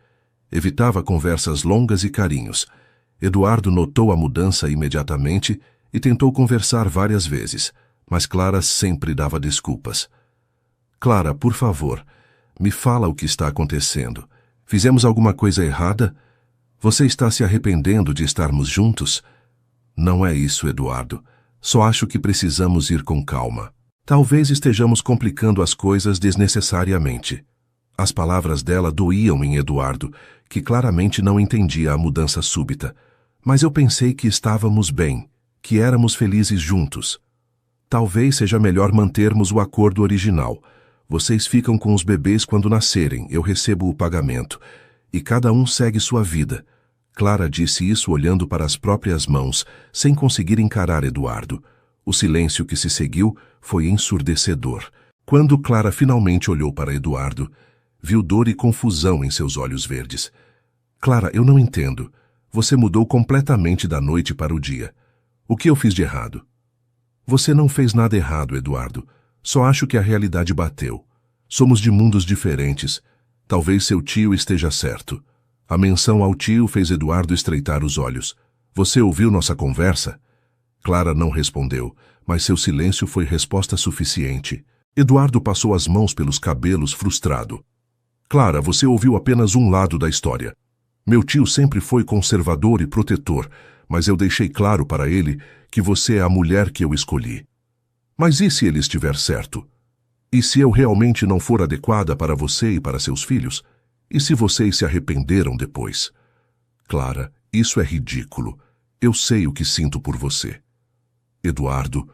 Evitava conversas longas e carinhos. Eduardo notou a mudança imediatamente e tentou conversar várias vezes, mas Clara sempre dava desculpas. "Clara, por favor, me fala o que está acontecendo. Fizemos alguma coisa errada? Você está se arrependendo de estarmos juntos?" "Não é isso, Eduardo. Só acho que precisamos ir com calma. Talvez estejamos complicando as coisas desnecessariamente." As palavras dela doíam em Eduardo, que claramente não entendia a mudança súbita. "Mas eu pensei que estávamos bem, que éramos felizes juntos. Talvez seja melhor mantermos o acordo original. Vocês ficam com os bebês quando nascerem, eu recebo o pagamento. E cada um segue sua vida." Clara disse isso olhando para as próprias mãos, sem conseguir encarar Eduardo. O silêncio que se seguiu foi ensurdecedor. Quando Clara finalmente olhou para Eduardo, viu dor e confusão em seus olhos verdes. "Clara, eu não entendo. Você mudou completamente da noite para o dia. O que eu fiz de errado?" "Você não fez nada errado, Eduardo. Só acho que a realidade bateu. Somos de mundos diferentes. Talvez seu tio esteja certo." A menção ao tio fez Eduardo estreitar os olhos. "Você ouviu nossa conversa?" Clara não respondeu, mas seu silêncio foi resposta suficiente. Eduardo passou as mãos pelos cabelos, frustrado. "Clara, você ouviu apenas um lado da história. Meu tio sempre foi conservador e protetor, mas eu deixei claro para ele que você é a mulher que eu escolhi. Mas e se ele estiver certo? E se eu realmente não for adequada para você e para seus filhos? E se vocês se arrependeram depois?" "Clara, isso é ridículo. Eu sei o que sinto por você." "Eduardo,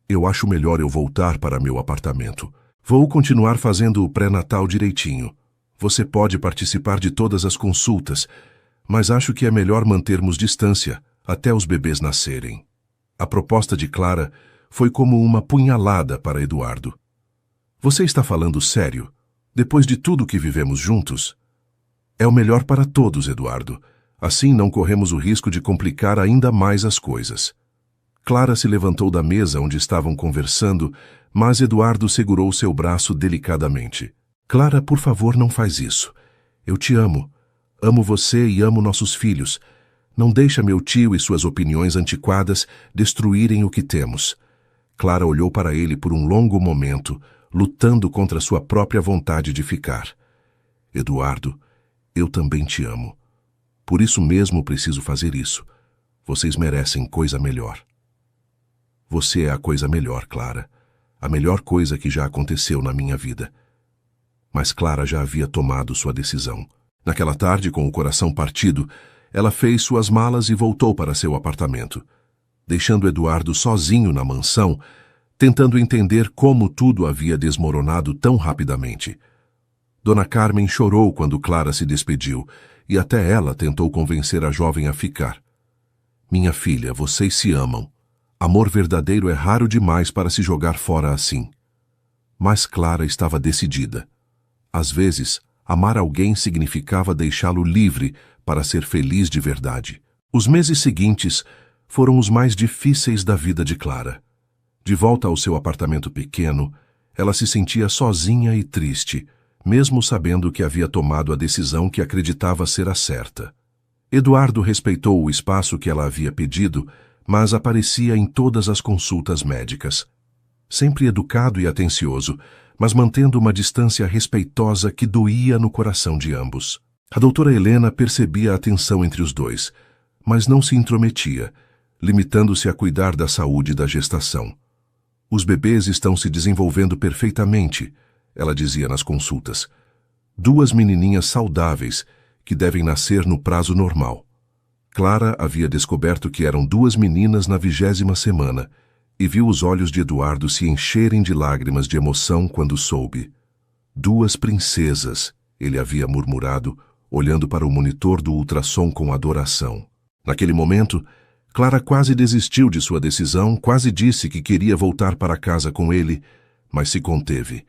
eu acho melhor eu voltar para meu apartamento. Vou continuar fazendo o pré-natal direitinho. Você pode participar de todas as consultas, mas acho que é melhor mantermos distância até os bebês nascerem." A proposta de Clara foi como uma punhalada para Eduardo. "Você está falando sério? Depois de tudo que vivemos juntos?" "É o melhor para todos, Eduardo. Assim não corremos o risco de complicar ainda mais as coisas." Clara se levantou da mesa onde estavam conversando, mas Eduardo segurou seu braço delicadamente. "Clara, por favor, não faz isso. Eu te amo. Amo você e amo nossos filhos. Não deixa meu tio e suas opiniões antiquadas destruírem o que temos." Clara olhou para ele por um longo momento, lutando contra sua própria vontade de ficar. "Eduardo, eu também te amo. Por isso mesmo preciso fazer isso. Vocês merecem coisa melhor." "Você é a coisa melhor, Clara. a melhor coisa que já aconteceu na minha vida. Mas Clara já havia tomado sua decisão. Naquela tarde, com o coração partido, ela fez suas malas e voltou para seu apartamento, deixando Eduardo sozinho na mansão, tentando entender como tudo havia desmoronado tão rapidamente. Dona Carmen chorou quando Clara se despediu, e até ela tentou convencer a jovem a ficar. Minha filha, vocês se amam. Amor verdadeiro é raro demais para se jogar fora assim. Mas Clara estava decidida. Às vezes, amar alguém significava deixá-lo livre para ser feliz de verdade. Os meses seguintes foram os mais difíceis da vida de Clara. De volta ao seu apartamento pequeno, ela se sentia sozinha e triste, mesmo sabendo que havia tomado a decisão que acreditava ser a certa. Eduardo respeitou o espaço que ela havia pedido, mas aparecia em todas as consultas médicas. Sempre educado e atencioso, mas mantendo uma distância respeitosa que doía no coração de ambos. A doutora Helena percebia a tensão entre os dois, mas não se intrometia, limitando-se a cuidar da saúde da gestação. Os bebês estão se desenvolvendo perfeitamente, ela dizia nas consultas. 2 menininhas saudáveis que devem nascer no prazo normal. Clara havia descoberto que eram 2 meninas na 20ª semana e viu os olhos de Eduardo se encherem de lágrimas de emoção quando soube. 2 princesas, ele havia murmurado, olhando para o monitor do ultrassom com adoração. Naquele momento, Clara quase desistiu de sua decisão, quase disse que queria voltar para casa com ele, mas se conteve.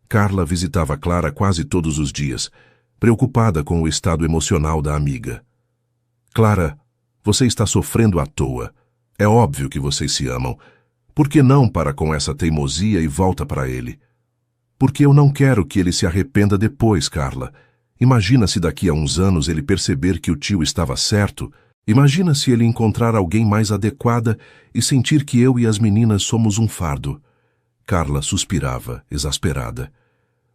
Carla visitava Clara quase todos os dias, preocupada com o estado emocional da amiga. Clara, você está sofrendo à toa. É óbvio que vocês se amam. Por que não para com essa teimosia e volta para ele? Porque eu não quero que ele se arrependa depois, Carla. Imagina se daqui a uns anos ele perceber que o tio estava certo. Imagina se ele encontrar alguém mais adequada e sentir que eu e as meninas somos um fardo. Carla suspirava, exasperada.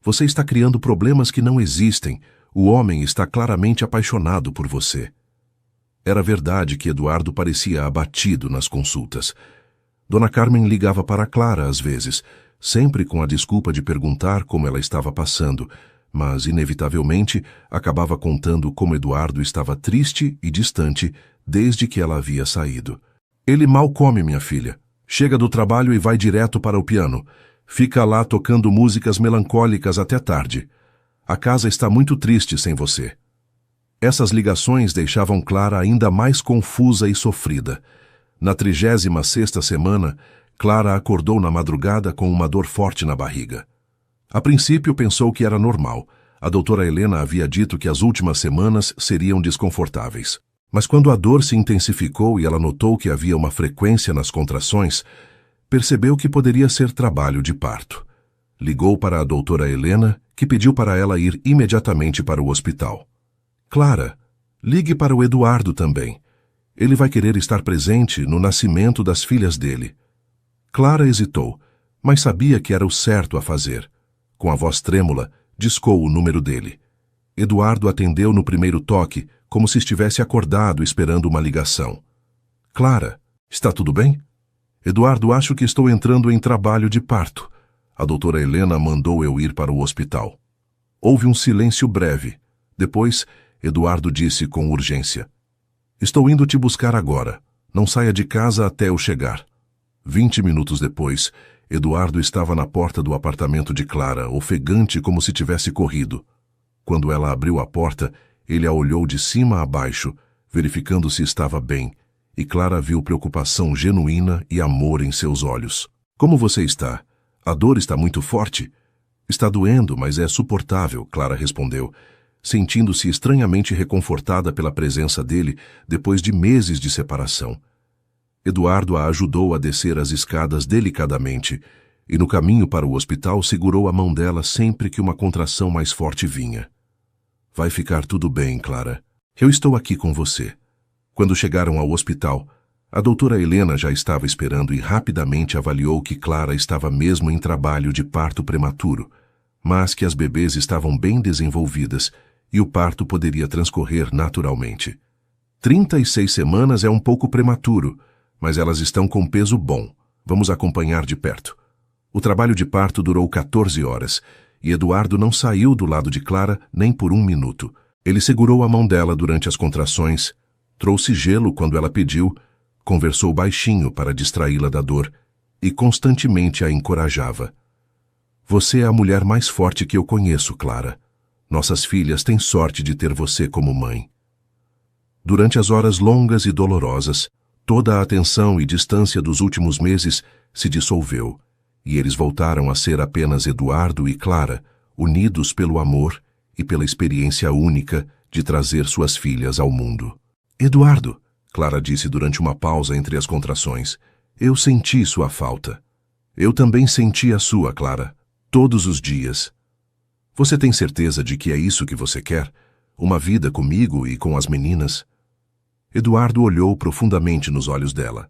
Você está criando problemas que não existem. O homem está claramente apaixonado por você. Era verdade que Eduardo parecia abatido nas consultas. Dona Carmen ligava para Clara às vezes, sempre com a desculpa de perguntar como ela estava passando, mas, inevitavelmente, acabava contando como Eduardo estava triste e distante desde que ela havia saído. Ele mal come, minha filha. Chega do trabalho e vai direto para o piano. Fica lá tocando músicas melancólicas até tarde. A casa está muito triste sem você. Essas ligações deixavam Clara ainda mais confusa e sofrida. Na 36ª semana, Clara acordou na madrugada com uma dor forte na barriga. A princípio pensou que era normal. A doutora Helena havia dito que as últimas semanas seriam desconfortáveis. Mas quando a dor se intensificou e ela notou que havia uma frequência nas contrações, percebeu que poderia ser trabalho de parto. Ligou para a doutora Helena, que pediu para ela ir imediatamente para o hospital. Clara, ligue para o Eduardo também. Ele vai querer estar presente no nascimento das filhas dele. Clara hesitou, mas sabia que era o certo a fazer. Com a voz trêmula, discou o número dele. Eduardo atendeu no primeiro toque, como se estivesse acordado esperando uma ligação. Clara, está tudo bem? Eduardo, acho que estou entrando em trabalho de parto. A doutora Helena mandou eu ir para o hospital. Houve um silêncio breve. Depois, Eduardo disse com urgência. Estou indo te buscar agora. Não saia de casa até eu chegar. 20 minutos depois, Eduardo estava na porta do apartamento de Clara, ofegante como se tivesse corrido. Quando ela abriu a porta, ele a olhou de cima a baixo, verificando se estava bem, e Clara viu preocupação genuína e amor em seus olhos. Como você está? A dor está muito forte? Está doendo, mas é suportável, Clara respondeu, sentindo-se estranhamente reconfortada pela presença dele depois de meses de separação. Eduardo a ajudou a descer as escadas delicadamente e, no caminho para o hospital, segurou a mão dela sempre que uma contração mais forte vinha. Vai ficar tudo bem, Clara. Eu estou aqui com você. Quando chegaram ao hospital, a doutora Helena já estava esperando e rapidamente avaliou que Clara estava mesmo em trabalho de parto prematuro, mas que as bebês estavam bem desenvolvidas e o parto poderia transcorrer naturalmente. 36 semanas é um pouco prematuro, mas elas estão com peso bom. Vamos acompanhar de perto. O trabalho de parto durou 14 horas, e Eduardo não saiu do lado de Clara nem por um minuto. Ele segurou a mão dela durante as contrações, trouxe gelo quando ela pediu, conversou baixinho para distraí-la da dor e constantemente a encorajava. Você é a mulher mais forte que eu conheço, Clara. Nossas filhas têm sorte de ter você como mãe. Durante as horas longas e dolorosas, toda a atenção e distância dos últimos meses se dissolveu, e eles voltaram a ser apenas Eduardo e Clara, unidos pelo amor e pela experiência única de trazer suas filhas ao mundo. Eduardo, Clara disse durante uma pausa entre as contrações, eu senti sua falta. Eu também senti a sua, Clara, todos os dias. Você tem certeza de que é isso que você quer? Uma vida comigo e com as meninas? Eduardo olhou profundamente nos olhos dela.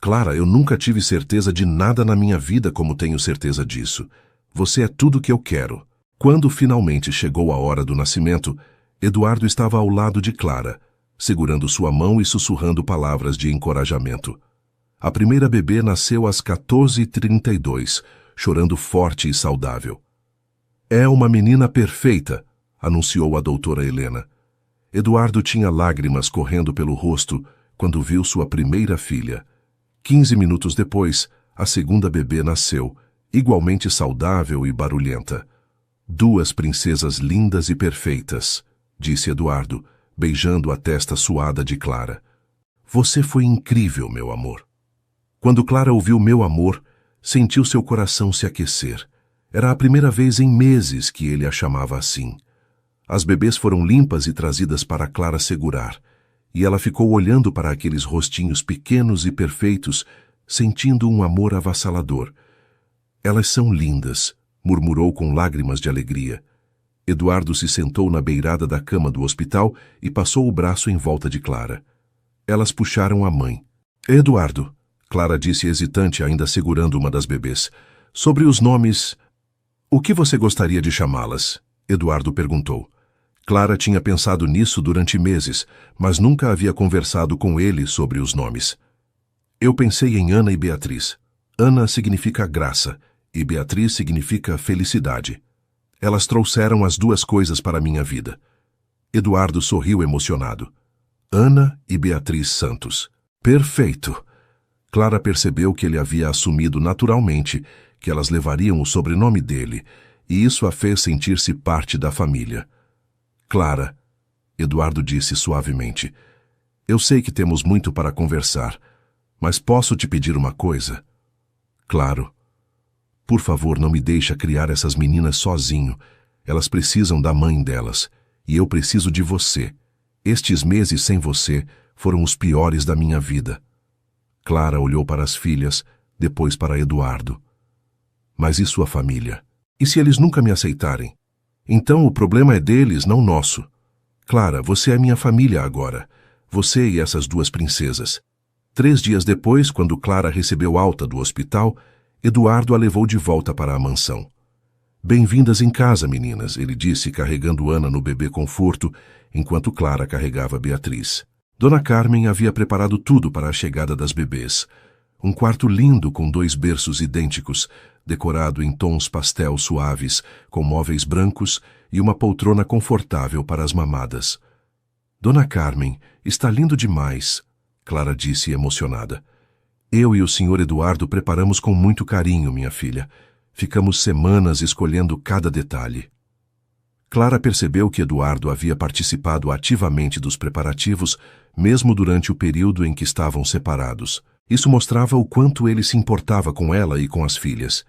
Clara, eu nunca tive certeza de nada na minha vida como tenho certeza disso. Você é tudo que eu quero. Quando finalmente chegou a hora do nascimento, Eduardo estava ao lado de Clara, segurando sua mão e sussurrando palavras de encorajamento. A primeira bebê nasceu às 14h32, chorando forte e saudável. É uma menina perfeita, anunciou a doutora Helena. Eduardo tinha lágrimas correndo pelo rosto quando viu sua primeira filha. 15 minutos depois, a segunda bebê nasceu, igualmente saudável e barulhenta. Duas princesas lindas e perfeitas, disse Eduardo, beijando a testa suada de Clara. Você foi incrível, meu amor. Quando Clara ouviu meu amor, sentiu seu coração se aquecer. Era a primeira vez em meses que ele a chamava assim. As bebês foram limpas e trazidas para Clara segurar, e ela ficou olhando para aqueles rostinhos pequenos e perfeitos, sentindo um amor avassalador. Elas são lindas, murmurou com lágrimas de alegria. Eduardo se sentou na beirada da cama do hospital e passou o braço em volta de Clara. Elas puxaram a mãe. Eduardo, Clara disse hesitante, ainda segurando uma das bebês. Sobre os nomes... O que você gostaria de chamá-las? Eduardo perguntou. Clara tinha pensado nisso durante meses, mas nunca havia conversado com ele sobre os nomes. Eu pensei em Ana e Beatriz. Ana significa graça e Beatriz significa felicidade. Elas trouxeram as duas coisas para a minha vida. Eduardo sorriu emocionado. Ana e Beatriz Santos. Perfeito! Clara percebeu que ele havia assumido naturalmente que elas levariam o sobrenome dele, e isso a fez sentir-se parte da família. Clara, Eduardo disse suavemente, eu sei que temos muito para conversar, mas posso te pedir uma coisa? Claro. Por favor, não me deixe criar essas meninas sozinho. Elas precisam da mãe delas, e eu preciso de você. Estes meses sem você foram os piores da minha vida. Clara olhou para as filhas, depois para Eduardo. Mas e sua família? E se eles nunca me aceitarem? Então o problema é deles, não nosso. Clara, você é minha família agora. Você e essas duas princesas. 3 dias depois, quando Clara recebeu alta do hospital, Eduardo a levou de volta para a mansão. Bem-vindas em casa, meninas, ele disse, carregando Ana no bebê conforto, enquanto Clara carregava Beatriz. Dona Carmen havia preparado tudo para a chegada das bebês. Um quarto lindo com 2 berços idênticos, decorado em tons pastel suaves, com móveis brancos e uma poltrona confortável para as mamadas. Dona Carmen, está lindo demais, Clara disse emocionada. Eu e o Sr. Eduardo preparamos com muito carinho, minha filha. Ficamos semanas escolhendo cada detalhe. Clara percebeu que Eduardo havia participado ativamente dos preparativos, mesmo durante o período em que estavam separados. Isso mostrava o quanto ele se importava com ela e com as filhas.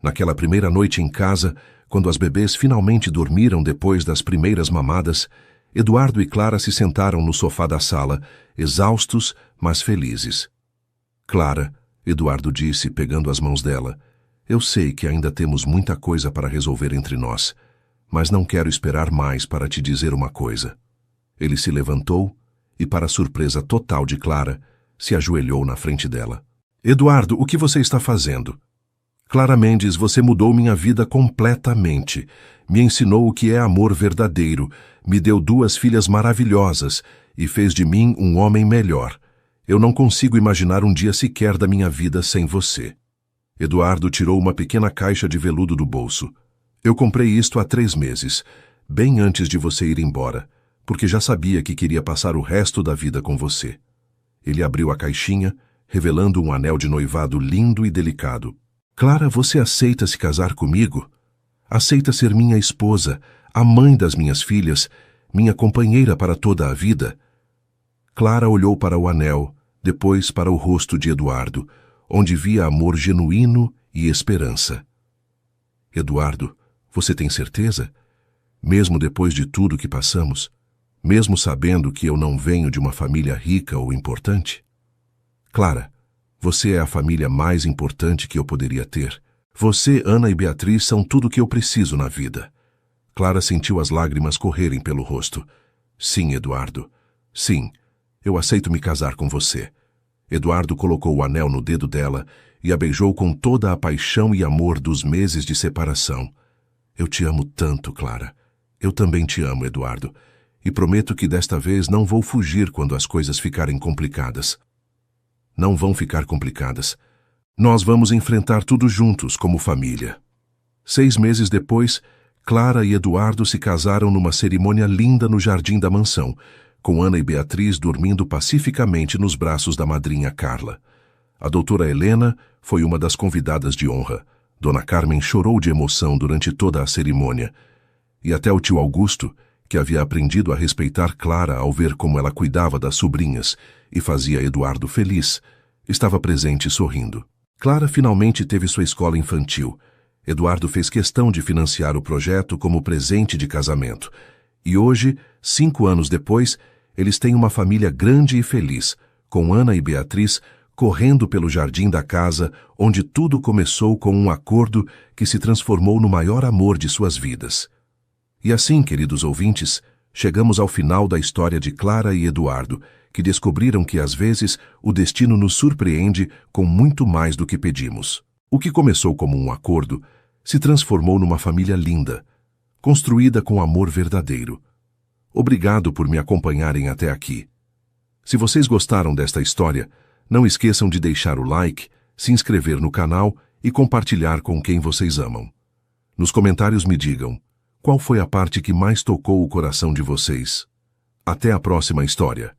Naquela primeira noite em casa, quando as bebês finalmente dormiram depois das primeiras mamadas, Eduardo e Clara se sentaram no sofá da sala, exaustos, mas felizes. Clara, Eduardo disse, pegando as mãos dela, eu sei que ainda temos muita coisa para resolver entre nós, mas não quero esperar mais para te dizer uma coisa. Ele se levantou e, para a surpresa total de Clara, se ajoelhou na frente dela. Eduardo, o que você está fazendo? Clara Mendes, você mudou minha vida completamente. Me ensinou o que é amor verdadeiro, me deu 2 filhas maravilhosas e fez de mim um homem melhor. Eu não consigo imaginar um dia sequer da minha vida sem você. Eduardo tirou uma pequena caixa de veludo do bolso. Eu comprei isto há 3 meses, bem antes de você ir embora, porque já sabia que queria passar o resto da vida com você. Ele abriu a caixinha, revelando um anel de noivado lindo e delicado. Clara, você aceita se casar comigo? Aceita ser minha esposa, a mãe das minhas filhas, minha companheira para toda a vida? Clara olhou para o anel, depois para o rosto de Eduardo, onde via amor genuíno e esperança. Eduardo, você tem certeza? Mesmo depois de tudo que passamos, mesmo sabendo que eu não venho de uma família rica ou importante? Clara, você é a família mais importante que eu poderia ter. Você, Ana e Beatriz são tudo o que eu preciso na vida. Clara sentiu as lágrimas correrem pelo rosto. Sim, Eduardo. Sim, eu aceito me casar com você. Eduardo colocou o anel no dedo dela e a beijou com toda a paixão e amor dos meses de separação. Eu te amo tanto, Clara. Eu também te amo, Eduardo. E prometo que desta vez não vou fugir quando as coisas ficarem complicadas. Não vão ficar complicadas. Nós vamos enfrentar tudo juntos, como família. 6 meses depois, Clara e Eduardo se casaram numa cerimônia linda no jardim da mansão, com Ana e Beatriz dormindo pacificamente nos braços da madrinha Carla. A doutora Helena foi uma das convidadas de honra. Dona Carmen chorou de emoção durante toda a cerimônia. E até o tio Augusto, que havia aprendido a respeitar Clara ao ver como ela cuidava das sobrinhas e fazia Eduardo feliz, estava presente sorrindo. Clara finalmente teve sua escola infantil. Eduardo fez questão de financiar o projeto como presente de casamento. E hoje, 5 anos depois, eles têm uma família grande e feliz, com Ana e Beatriz correndo pelo jardim da casa, onde tudo começou com um acordo que se transformou no maior amor de suas vidas. E assim, queridos ouvintes, chegamos ao final da história de Clara e Eduardo, que descobriram que às vezes o destino nos surpreende com muito mais do que pedimos. O que começou como um acordo se transformou numa família linda, construída com amor verdadeiro. Obrigado por me acompanharem até aqui. Se vocês gostaram desta história, não esqueçam de deixar o like, se inscrever no canal e compartilhar com quem vocês amam. Nos comentários me digam qual foi a parte que mais tocou o coração de vocês. Até a próxima história.